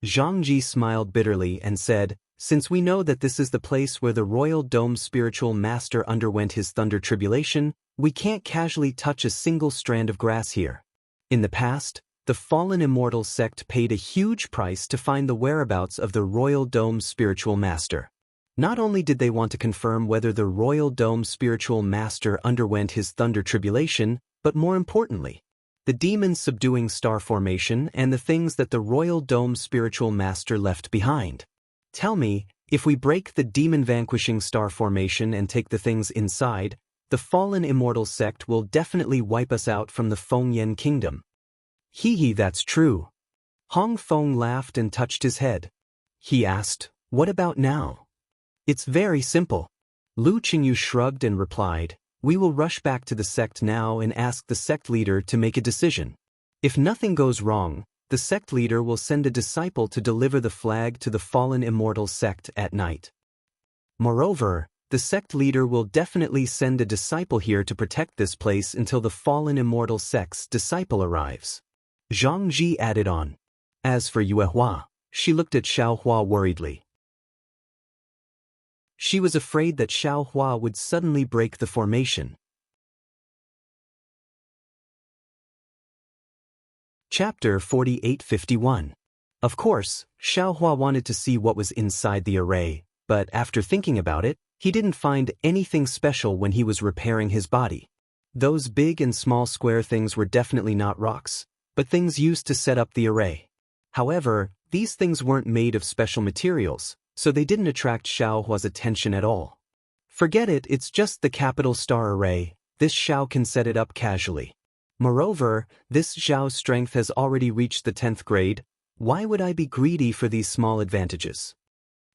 Zhang Ji smiled bitterly and said, "Since we know that this is the place where the Royal Dome spiritual master underwent his thunder tribulation, we can't casually touch a single strand of grass here. In the past, the fallen Immortal sect paid a huge price to find the whereabouts of the Royal Dome spiritual master. Not only did they want to confirm whether the Royal Dome spiritual master underwent his thunder tribulation, but more importantly, the demon subduing star formation and the things that the Royal Dome spiritual master left behind. Tell me, if we break the demon vanquishing star formation and take the things inside, the fallen Immortal sect will definitely wipe us out from the Fengyan kingdom." "Hee, that's true." Hong Feng laughed and touched his head. He asked, "What about now?" "It's very simple." Lu Qingyu shrugged and replied, "We will rush back to the sect now and ask the sect leader to make a decision. If nothing goes wrong, the sect leader will send a disciple to deliver the flag to the fallen Immortal sect at night. Moreover, the sect leader will definitely send a disciple here to protect this place until the fallen Immortal sect's disciple arrives." Zhang Ji added on. As for Yue Hua, she looked at Xiao Hua worriedly. She was afraid that Xiao Hua would suddenly break the formation. Chapter 4851. Of course, Xiao Hua wanted to see what was inside the array, but after thinking about it, he didn't find anything special when he was repairing his body. Those big and small square things were definitely not rocks, but things used to set up the array. However, these things weren't made of special materials, so they didn't attract Xiao Hua's attention at all. Forget it, it's just the capital star array, this Xiao can set it up casually. Moreover, this Xiao's strength has already reached the 10th grade, why would I be greedy for these small advantages?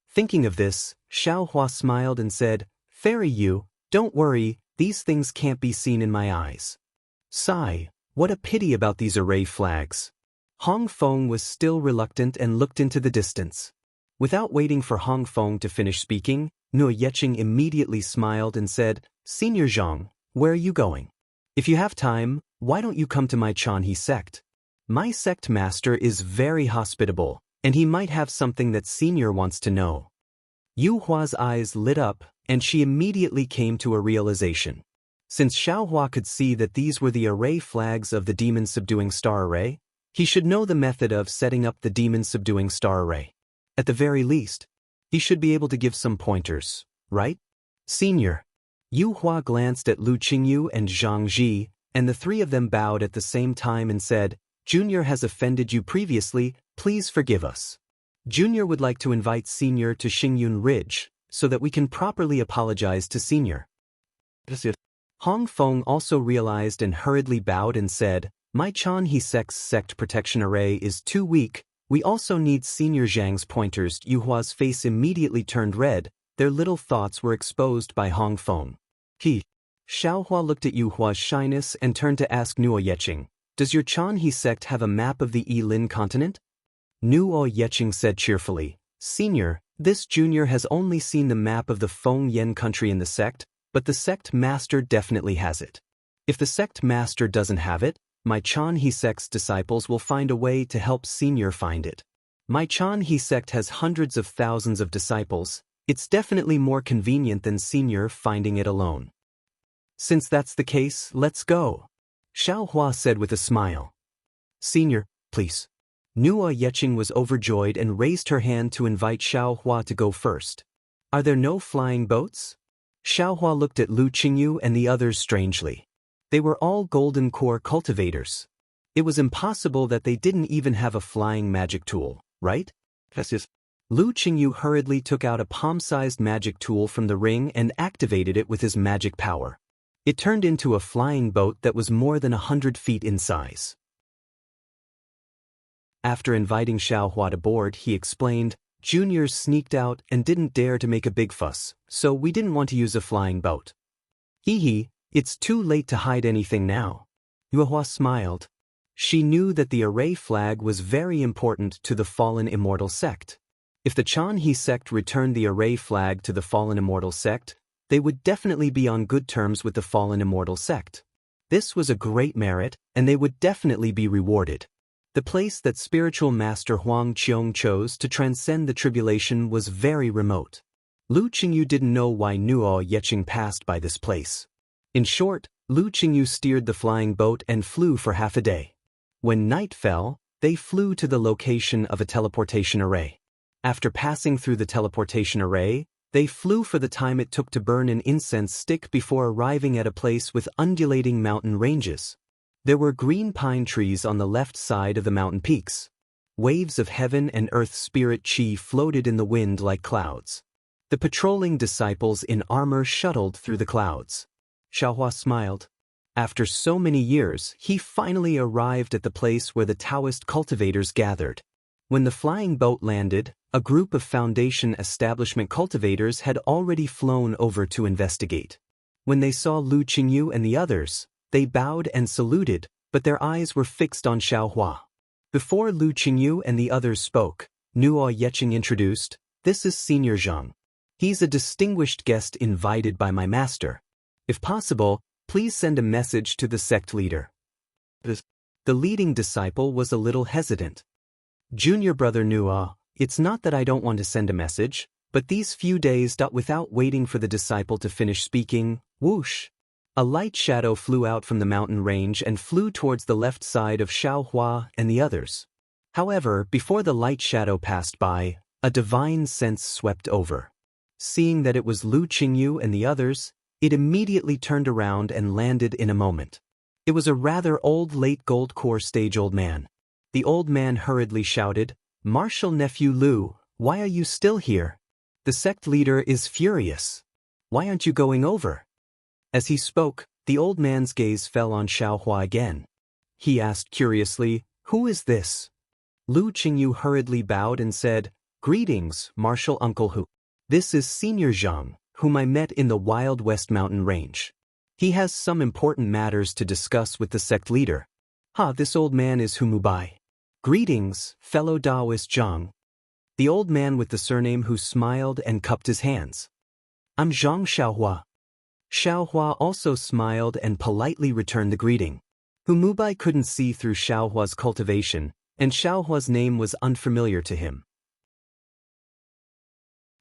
Thinking of this, Xiao Hua smiled and said, "Fairy Yu, don't worry, these things can't be seen in my eyes." Sigh, what a pity about these array flags. Hong Feng was still reluctant and looked into the distance. Without waiting for Hong Feng to finish speaking, Nuo Yeqing immediately smiled and said, "Senior Zhang, where are you going? If you have time, why don't you come to my Chanhe sect? My sect master is very hospitable, and he might have something that Senior wants to know." Yu Hua's eyes lit up, and she immediately came to a realization. Since Xiao Hua could see that these were the array flags of the demon subduing star array, he should know the method of setting up the demon subduing star array. At the very least, he should be able to give some pointers, right? "Senior." Yu Hua glanced at Lu Qingyu and Zhang Ji, and the three of them bowed at the same time and said, "Junior has offended you previously, please forgive us. Junior would like to invite Senior to Xingyun Ridge, so that we can properly apologize to Senior." Hong Feng also realized and hurriedly bowed and said, "My Chanhe sect's sect protection array is too weak, we also need Senior Zhang's pointers." Yu Hua's face immediately turned red, their little thoughts were exposed by Hong Feng. Xiao Hua looked at Yu Hua's shyness and turned to ask Nuo Yeqing, "Does your Chanhe sect have a map of the Yilin continent?" Nuo Yeqing said cheerfully, "Senior, this junior has only seen the map of the Fengyan country in the sect, but the sect master definitely has it. If the sect master doesn't have it, my Chanhe sect's disciples will find a way to help Senior find it. My Chanhe sect has hundreds of thousands of disciples, it's definitely more convenient than Senior finding it alone." "Since that's the case, let's go," Xiao Hua said with a smile. "Senior, please." Nuo Yeqing was overjoyed and raised her hand to invite Xiao Hua to go first. "Are there no flying boats?" Xiao Hua looked at Lu Qingyu and the others strangely. They were all golden core cultivators. It was impossible that they didn't even have a flying magic tool, right? Lu Qingyu hurriedly took out a palm-sized magic tool from the ring and activated it with his magic power. It turned into a flying boat that was more than 100 feet in size. After inviting Xiaohua to board, he explained, "Juniors sneaked out and didn't dare to make a big fuss, so we didn't want to use a flying boat." "Hee, it's too late to hide anything now." Yuehua smiled. She knew that the array flag was very important to the fallen immortal sect. If the Qianhe sect returned the array flag to the fallen immortal sect, they would definitely be on good terms with the fallen immortal sect. This was a great merit, and they would definitely be rewarded. The place that spiritual master Huang Qiong chose to transcend the tribulation was very remote. Lu Qingyu didn't know why Nuo Yecheng passed by this place. In short, Lu Qingyu steered the flying boat and flew for half a day. When night fell, they flew to the location of a teleportation array. After passing through the teleportation array, they flew for the time it took to burn an incense stick before arriving at a place with undulating mountain ranges. There were green pine trees on the left side of the mountain peaks. Waves of heaven and earth spirit chi floated in the wind like clouds. The patrolling disciples in armor shuttled through the clouds. Xiaohua smiled. After so many years, he finally arrived at the place where the Daoist cultivators gathered. When the flying boat landed, a group of Foundation establishment cultivators had already flown over to investigate. When they saw Lu Qingyu and the others, they bowed and saluted, but their eyes were fixed on Xiaohua. Before Lu Qingyu and the others spoke, Nuo Yecheng introduced, "This is Senior Zhang. He's a distinguished guest invited by my master. If possible, please send a message to the sect leader." The leading disciple was a little hesitant. "Junior brother Nuo, it's not that I don't want to send a message, but these few days." Without waiting for the disciple to finish speaking, whoosh! A light shadow flew out from the mountain range and flew towards the left side of Xiaohua and the others. However, before the light shadow passed by, a divine sense swept over. Seeing that it was Lu Qingyu and the others, it immediately turned around and landed in a moment. It was a rather old late gold core stage old man. The old man hurriedly shouted, "Martial nephew Lu, why are you still here? The sect leader is furious. Why aren't you going over?" As he spoke, the old man's gaze fell on Xiaohua again. He asked curiously, "Who is this?" Lu Qingyu hurriedly bowed and said, "Greetings, Martial Uncle Hu. This is Senior Zhang, whom I met in the Wild West Mountain Range. He has some important matters to discuss with the sect leader." This old man is Humubai. "Greetings, fellow Daoist Zhang." The old man with the surname Hu smiled and cupped his hands. "I'm Zhang Xiaohua." Xiaohua also smiled and politely returned the greeting. Humubai couldn't see through Xiaohua's cultivation, and Xiaohua's name was unfamiliar to him.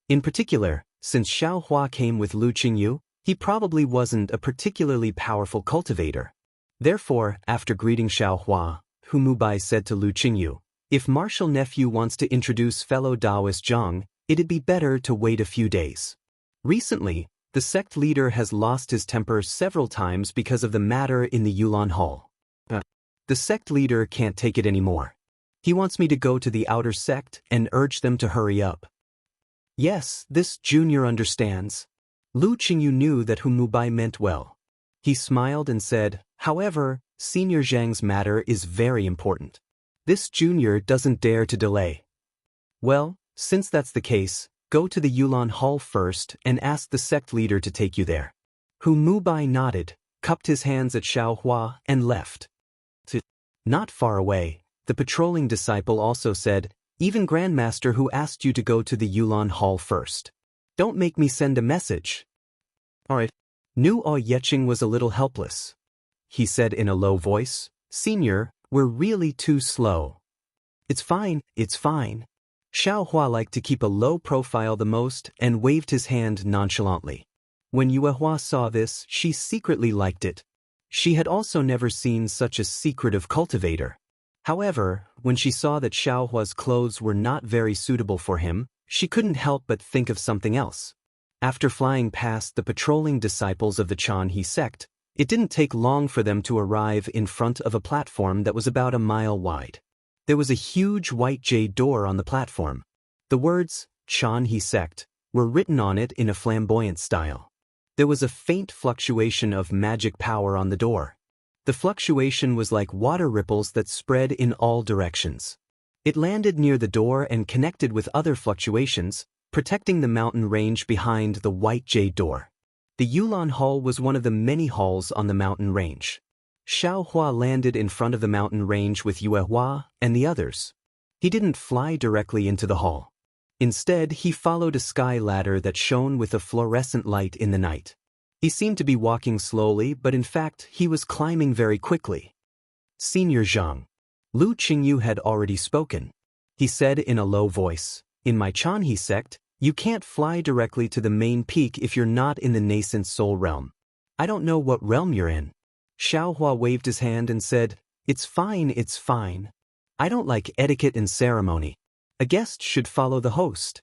In particular, since Xiaohua came with Lu Qingyu, he probably wasn't a particularly powerful cultivator. Therefore, after greeting Xiaohua, Humubai said to Lu Qingyu, "If martial nephew wants to introduce fellow Daoist Zhang, it'd be better to wait a few days. Recently, the sect leader has lost his temper several times because of the matter in the Yulan Hall. The sect leader can't take it anymore. He wants me to go to the outer sect and urge them to hurry up." Yes, this junior understands. Lu Qingyu knew that Humubai meant well. He smiled and said, "However, Senior Zhang's matter is very important. This junior doesn't dare to delay." "Well, since that's the case, go to the Yulan Hall first and ask the sect leader to take you there." Humubai nodded, cupped his hands at Xiaohua, and left. Not far away, the patrolling disciple also said, "Even Grandmaster Hu asked you to go to the Yulan Hall first. Don't make me send a message." "Alright." Nuo Yecheng was a little helpless. He said in a low voice, "Senior, we're really too slow." It's fine. Xiaohua liked to keep a low profile the most and waved his hand nonchalantly. When Yuehua saw this, she secretly liked it. She had also never seen such a secretive cultivator. However, when she saw that Xiaohua's clothes were not very suitable for him, she couldn't help but think of something else. After flying past the patrolling disciples of the Qianhe sect, it didn't take long for them to arrive in front of a platform that was about a mile wide. There was a huge white jade door on the platform. The words, Qianhe sect, were written on it in a flamboyant style. There was a faint fluctuation of magic power on the door. The fluctuation was like water ripples that spread in all directions. It landed near the door and connected with other fluctuations, protecting the mountain range behind the white jade door. The Yulan Hall was one of the many halls on the mountain range. Xiaohua landed in front of the mountain range with Yuehua and the others. He didn't fly directly into the hall. Instead, he followed a sky ladder that shone with a fluorescent light in the night. He seemed to be walking slowly, but in fact, he was climbing very quickly. Senior Zhang. Lu Qingyu had already spoken. He said in a low voice, "In my Chanhe sect, you can't fly directly to the main peak if you're not in the nascent soul realm. I don't know what realm you're in." Xiaohua waved his hand and said, "It's fine, it's fine. I don't like etiquette and ceremony. A guest should follow the host."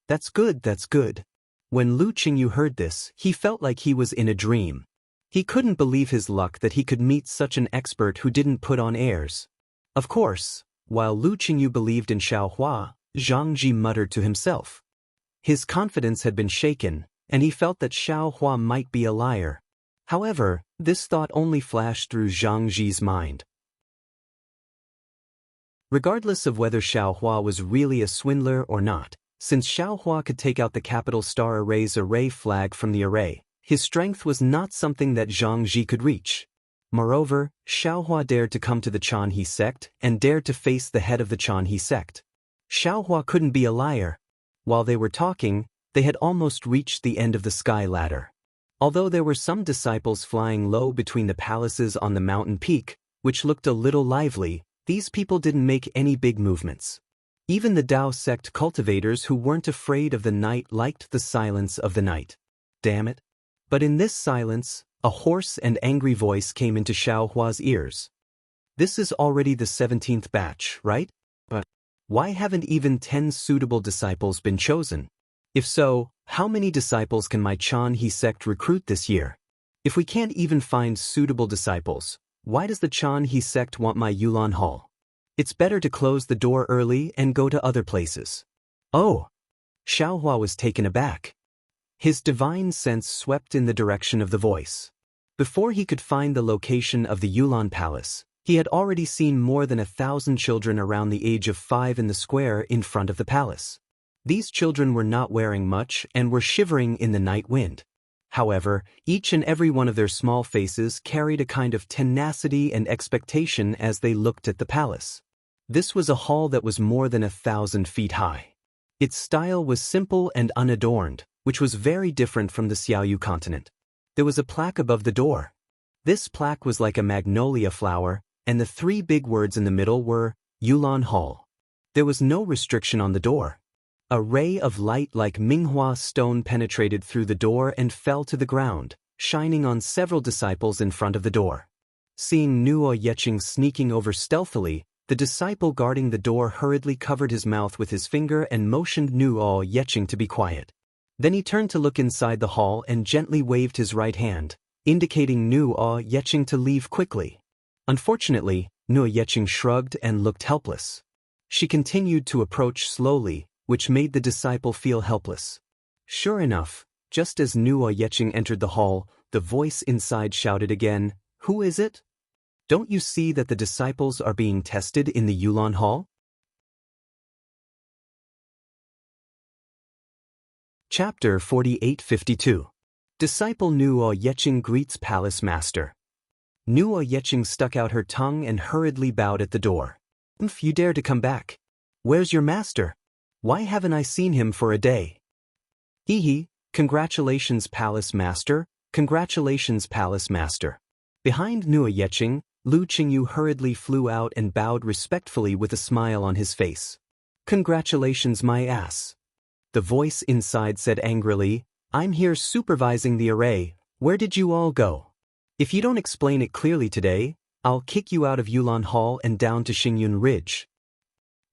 That's good, that's good." When Lu Qingyu heard this, he felt like he was in a dream. He couldn't believe his luck that he could meet such an expert who didn't put on airs. Of course, while Lu Qingyu believed in Xiaohua, Zhang Ji muttered to himself. His confidence had been shaken, and he felt that Xiaohua might be a liar. However, this thought only flashed through Zhang Ji's mind. Regardless of whether Xiaohua was really a swindler or not, since Xiaohua could take out the capital star array's array flag from the array, his strength was not something that Zhang Ji could reach. Moreover, Xiaohua dared to come to the Chanhe sect and dared to face the head of the Chanhe sect. Xiaohua couldn't be a liar. While they were talking, they had almost reached the end of the sky ladder. Although there were some disciples flying low between the palaces on the mountain peak, which looked a little lively, these people didn't make any big movements. Even the Dao sect cultivators who weren't afraid of the night liked the silence of the night. Damn it. But in this silence, a hoarse and angry voice came into Xiaohua's ears. "This is already the 17th batch, right? But why haven't even 10 suitable disciples been chosen? If so, how many disciples can my Chanhe sect recruit this year? If we can't even find suitable disciples, why does the Chanhe sect want my Yulan Hall? It's better to close the door early and go to other places." Oh! Xiaohua was taken aback. His divine sense swept in the direction of the voice. Before he could find the location of the Yulan Palace, he had already seen more than 1,000 children around the age of 5 in the square in front of the palace. These children were not wearing much and were shivering in the night wind. However, each and every one of their small faces carried a kind of tenacity and expectation as they looked at the palace. This was a hall that was more than 1,000 feet high. Its style was simple and unadorned, which was very different from the Xiaoyu continent. There was a plaque above the door. This plaque was like a magnolia flower, and the 3 big words in the middle were Yulan Hall. There was no restriction on the door. A ray of light like Minghua stone penetrated through the door and fell to the ground, shining on several disciples in front of the door. Seeing Nuo Yeqing sneaking over stealthily, the disciple guarding the door hurriedly covered his mouth with his finger and motioned Nuo Yeqing to be quiet. Then he turned to look inside the hall and gently waved his right hand, indicating Nuo Yeqing to leave quickly. Unfortunately, Nuo Yeqing shrugged and looked helpless. She continued to approach slowly, which made the disciple feel helpless. Sure enough, just as Nuo Yeqing entered the hall, the voice inside shouted again, "Who is it? Don't you see that the disciples are being tested in the Yulan Hall?" Chapter 4852. Disciple Nuo Yeqing greets Palace Master. Nuo Yeqing stuck out her tongue and hurriedly bowed at the door. "If you dare to come back. Where's your master? Why haven't I seen him for a day?" "Hee, congratulations, Palace Master, congratulations, Palace Master." Behind Nuo Yeqing, Lu Qingyu hurriedly flew out and bowed respectfully with a smile on his face. "Congratulations, my ass." The voice inside said angrily, "I'm here supervising the array, where did you all go? If you don't explain it clearly today, I'll kick you out of Yulan Hall and down to Xingyun Ridge."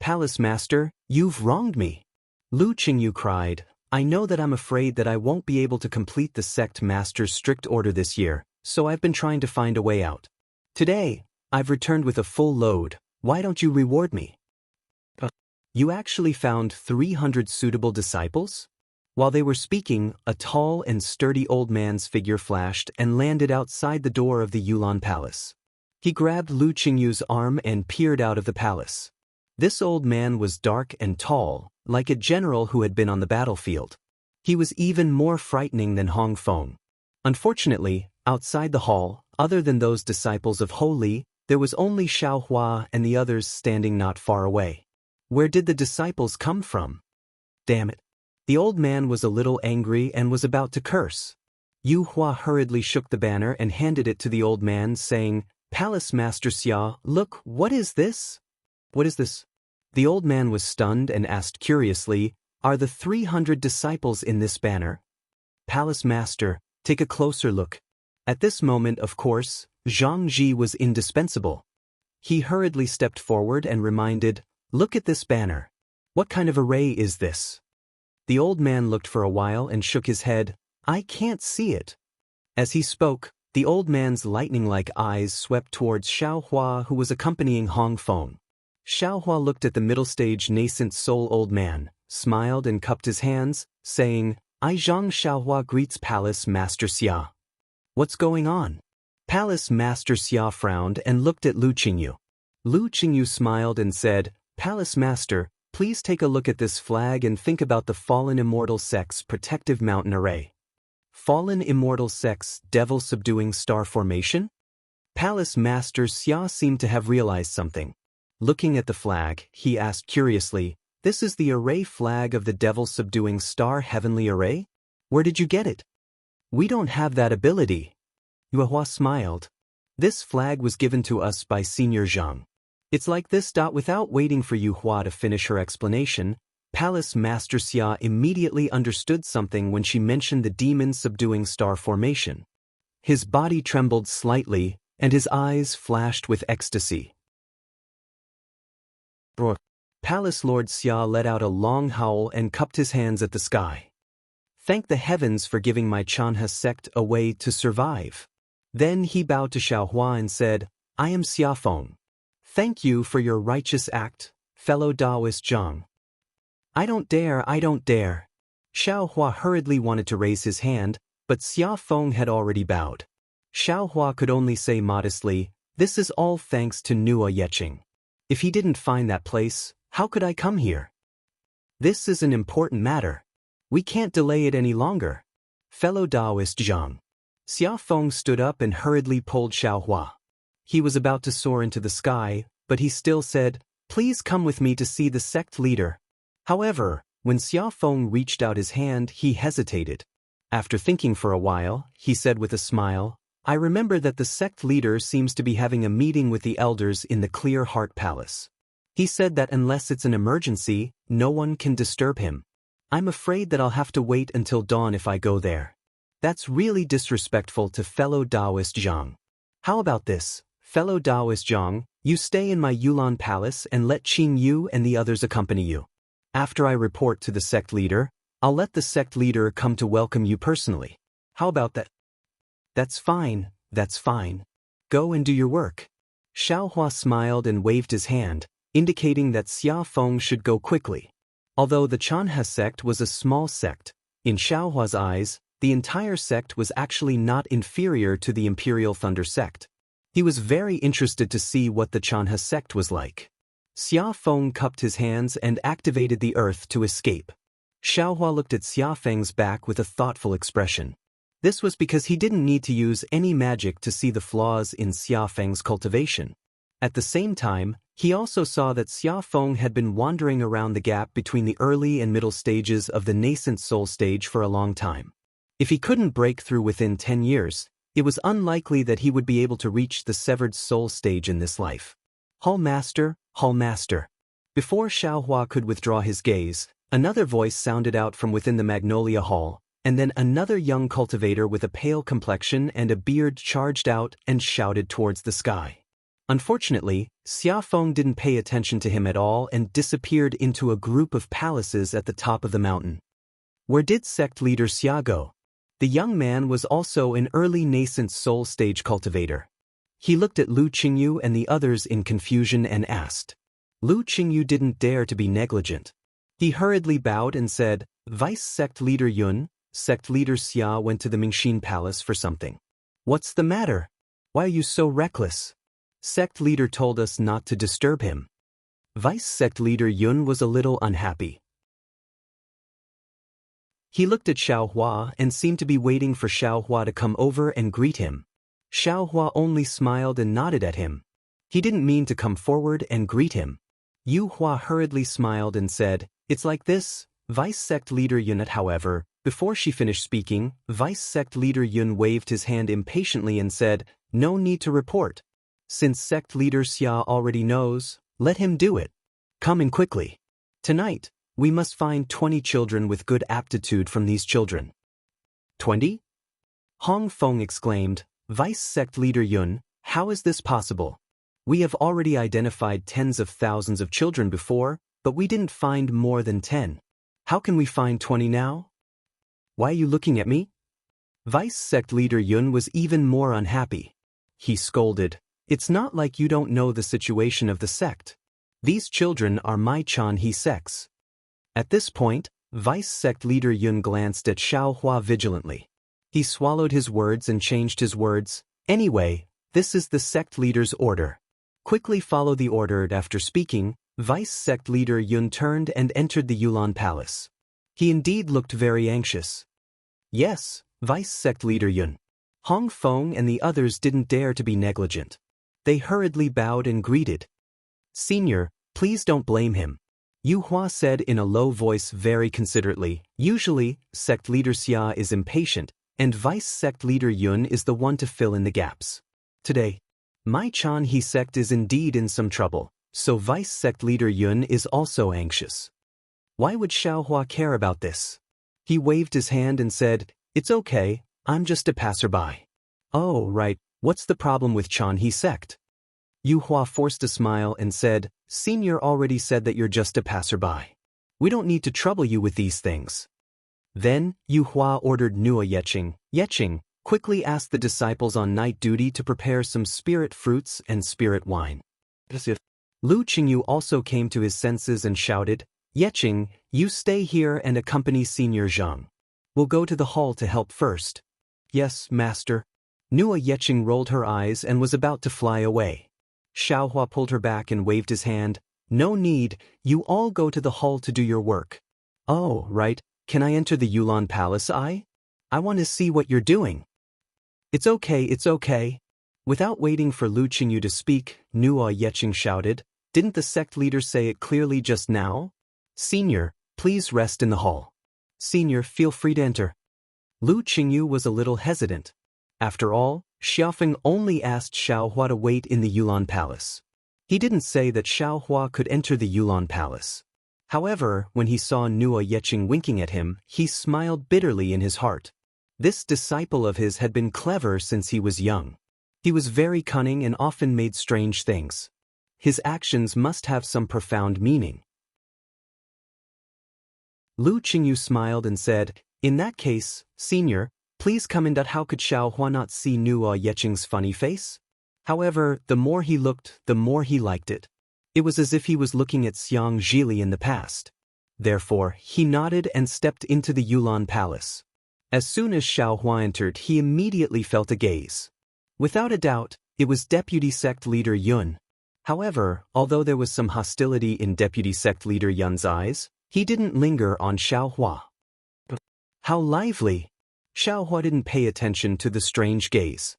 "Palace Master, you've wronged me." Lu Qingyu cried, "I know that I'm afraid that I won't be able to complete the sect master's strict order this year, so I've been trying to find a way out. Today, I've returned with a full load, why don't you reward me?" "You actually found 300 suitable disciples?" While they were speaking, a tall and sturdy old man's figure flashed and landed outside the door of the Yulan Palace. He grabbed Lu Qingyu's arm and peered out of the palace. This old man was dark and tall, like a general who had been on the battlefield. He was even more frightening than Hong Feng. Unfortunately, outside the hall, other than those disciples of Ho Li, there was only Xiaohua and the others standing not far away. Where did the disciples come from? Damn it. The old man was a little angry and was about to curse. Yu Hua hurriedly shook the banner and handed it to the old man, saying, "Palace Master Xia, look, what is this?" "What is this?" The old man was stunned and asked curiously, "Are the 300 disciples in this banner?" "Palace Master, take a closer look." At this moment, of course, Zhang Ji was indispensable. He hurriedly stepped forward and reminded, "Look at this banner. What kind of array is this?" The old man looked for a while and shook his head. "I can't see it." As he spoke, the old man's lightning-like eyes swept towards Xiaohua, who was accompanying Hong Feng. Xiaohua looked at the middle-stage nascent soul old man, smiled and cupped his hands, saying, "I Zhang Xiaohua greets Palace Master Xia." "What's going on?" Palace Master Xia frowned and looked at Lu Qingyu. Lu Qingyu smiled and said, "Palace Master, please take a look at this flag and think about the fallen immortal sect's protective mountain array." Fallen immortal sect's devil-subduing star formation? Palace Master Xia seemed to have realized something. Looking at the flag, he asked curiously, "This is the array flag of the devil-subduing star heavenly array? Where did you get it?" "We don't have that ability." Yuehua smiled. "This flag was given to us by Senior Zhang." "It's like this." Without waiting for Yuehua to finish her explanation, Palace Master Xia immediately understood something when she mentioned the demon-subduing star formation. His body trembled slightly, and his eyes flashed with ecstasy. Palace Lord Xia let out a long howl and cupped his hands at the sky. "Thank the heavens for giving my Chanha sect a way to survive." Then he bowed to Xiaohua and said, "I am Xia Feng. Thank you for your righteous act, fellow Daoist Zhang." I don't dare." Xiaohua hurriedly wanted to raise his hand, but Xia Feng had already bowed. Xiaohua could only say modestly, "This is all thanks to Nua Yeqing. If he didn't find that place, how could I come here? This is an important matter. We can't delay it any longer. Fellow Daoist Zhang." Xia Feng stood up and hurriedly pulled Xiaohua. He was about to soar into the sky, but he still said, "Please come with me to see the sect leader." However, when Xia Feng reached out his hand, he hesitated. After thinking for a while, he said with a smile, "I remember that the sect leader seems to be having a meeting with the elders in the Clear Heart Palace. He said that unless it's an emergency, no one can disturb him. I'm afraid that I'll have to wait until dawn if I go there. That's really disrespectful to fellow Daoist Zhang. How about this, fellow Daoist Zhang, you stay in my Yulan Palace and let Qing Yu and the others accompany you. After I report to the sect leader, I'll let the sect leader come to welcome you personally. How about that?" That's fine. Go and do your work." Xiaohua smiled and waved his hand, indicating that Xia Feng should go quickly. Although the Chanha sect was a small sect, in Xiaohua's eyes, the entire sect was actually not inferior to the Imperial Thunder sect. He was very interested to see what the Chanha sect was like. Xia Feng cupped his hands and activated the earth to escape. Xiaohua looked at Xia Feng's back with a thoughtful expression. This was because he didn't need to use any magic to see the flaws in Xia Feng's cultivation. At the same time, he also saw that Xia Feng had been wandering around the gap between the early and middle stages of the nascent soul stage for a long time. If he couldn't break through within 10 years, it was unlikely that he would be able to reach the severed soul stage in this life. Hall Master. Before Xiaohua could withdraw his gaze, another voice sounded out from within the Magnolia Hall, and then another young cultivator with a pale complexion and a beard charged out and shouted towards the sky. Unfortunately, Xia Feng didn't pay attention to him at all and disappeared into a group of palaces at the top of the mountain. Where did sect leader Xia go? The young man was also an early nascent soul stage cultivator. He looked at Lu Qingyu and the others in confusion and asked. Lu Qingyu didn't dare to be negligent. He hurriedly bowed and said, Vice Sect Leader Yun, Sect Leader Xia went to the Mingxin Palace for something. What's the matter? Why are you so reckless? Sect Leader told us not to disturb him. Vice Sect Leader Yun was a little unhappy. He looked at Xiaohua and seemed to be waiting for Xiaohua to come over and greet him. Xiaohua only smiled and nodded at him. He didn't mean to come forward and greet him. Yu Hua hurriedly smiled and said, "It's like this." Vice Sect Leader Yun, however, before she finished speaking, Vice Sect Leader Yun waved his hand impatiently and said, "No need to report. Since Sect Leader Xia already knows, let him do it. Come in quickly. Tonight, we must find 20 children with good aptitude from these children." 20? Hong Feng exclaimed, "Vice Sect Leader Yun, how is this possible? We have already identified tens of thousands of children before, but we didn't find more than 10. How can we find 20 now? Why are you looking at me?" Vice Sect Leader Yun was even more unhappy. He scolded, "It's not like you don't know the situation of the sect. These children are my Chanhe sects." At this point, Vice Sect Leader Yun glanced at Xiaohua vigilantly. He swallowed his words and changed his words. "Anyway, this is the sect leader's order. Quickly follow the order." After speaking, Vice Sect Leader Yun turned and entered the Yulan Palace. He indeed looked very anxious. "Yes, Vice Sect Leader Yun." Hong Feng and the others didn't dare to be negligent. They hurriedly bowed and greeted. "Senior, please don't blame him," Yu Hua said in a low voice very considerately. "Usually, Sect Leader Xia is impatient, and Vice Sect Leader Yun is the one to fill in the gaps. Today, my Chanhe sect is indeed in some trouble, so Vice Sect Leader Yun is also anxious." Why would Xiaohua care about this? He waved his hand and said, "It's okay, I'm just a passerby." "Oh, right, what's the problem with Chanhe sect?" Yu Hua forced a smile and said, "Senior already said that you're just a passerby. We don't need to trouble you with these things." Then, Yu Hua ordered Nua Yeching. Yeching, quickly asked the disciples on night duty to prepare some spirit fruits and spirit wine. Lu Qingyu also came to his senses and shouted, "Yeching, you stay here and accompany Senior Zhang. We'll go to the hall to help first." "Yes, master." Nua Yeching rolled her eyes and was about to fly away. Xiaohua pulled her back and waved his hand. "No need, you all go to the hall to do your work." "Oh, right, can I enter the Yulan Palace? I want to see what you're doing." It's okay. Without waiting for Lu Qingyu to speak, Nua Yeching shouted, "Didn't the sect leader say it clearly just now? Senior, please rest in the hall. Senior, feel free to enter." Lu Qingyu was a little hesitant. After all, Xiaofeng only asked Xiaohua to wait in the Yulan Palace. He didn't say that Xiaohua could enter the Yulan Palace. However, when he saw Nua Yeching winking at him, he smiled bitterly in his heart. This disciple of his had been clever since he was young. He was very cunning and often made strange things. His actions must have some profound meaning. Lu Qingyu smiled and said, "In that case, Senior, please come in." How could Xiaohua not see Nua Yeching's funny face? However, the more he looked, the more he liked it. It was as if he was looking at Xiang Zhili in the past. Therefore, he nodded and stepped into the Yulan Palace. As soon as Xiaohua entered, he immediately felt a gaze. Without a doubt, it was Deputy Sect Leader Yun. However, although there was some hostility in Deputy Sect Leader Yun's eyes, he didn't linger on Xiaohua. How lively! Xiaohua didn't pay attention to the strange gaze.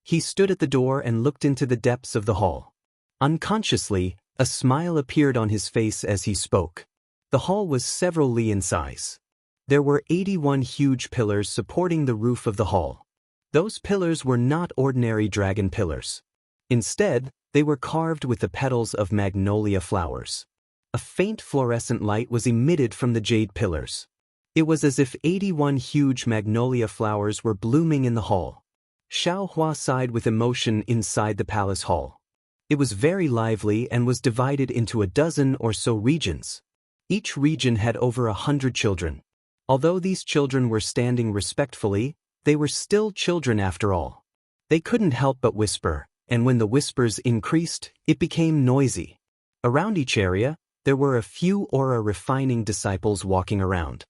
He stood at the door and looked into the depths of the hall. Unconsciously, a smile appeared on his face as he spoke. The hall was several li in size. There were 81 huge pillars supporting the roof of the hall. Those pillars were not ordinary dragon pillars. Instead, they were carved with the petals of magnolia flowers. A faint fluorescent light was emitted from the jade pillars. It was as if 81 huge magnolia flowers were blooming in the hall. Xiaohua sighed with emotion inside the palace hall. It was very lively and was divided into a dozen or so regions. Each region had over 100 children. Although these children were standing respectfully, they were still children after all. They couldn't help but whisper, and when the whispers increased, it became noisy. Around each area, there were a few aura-refining disciples walking around.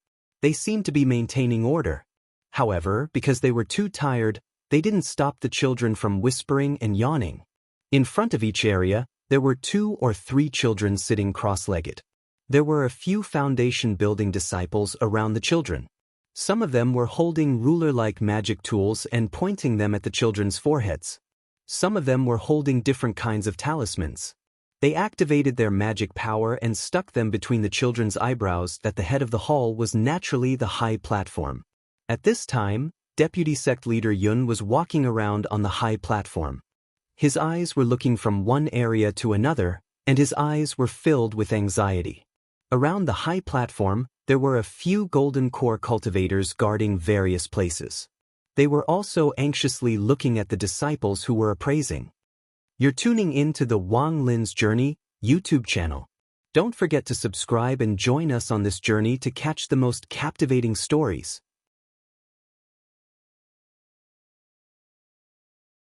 They seemed to be maintaining order. However, because they were too tired, they didn't stop the children from whispering and yawning. In front of each area, there were 2 or 3 children sitting cross-legged. There were a few foundation-building disciples around the children. Some of them were holding ruler-like magic tools and pointing them at the children's foreheads. Some of them were holding different kinds of talismans. They activated their magic power and stuck them between the children's eyebrows that the head of the hall was naturally the high platform. At this time, Deputy Sect Leader Yun was walking around on the high platform. His eyes were looking from one area to another, and his eyes were filled with anxiety. Around the high platform, there were a few golden core cultivators guarding various places. They were also anxiously looking at the disciples who were appraising. You're tuning in to the Wang Lin's Journey YouTube channel. Don't forget to subscribe and join us on this journey to catch the most captivating stories,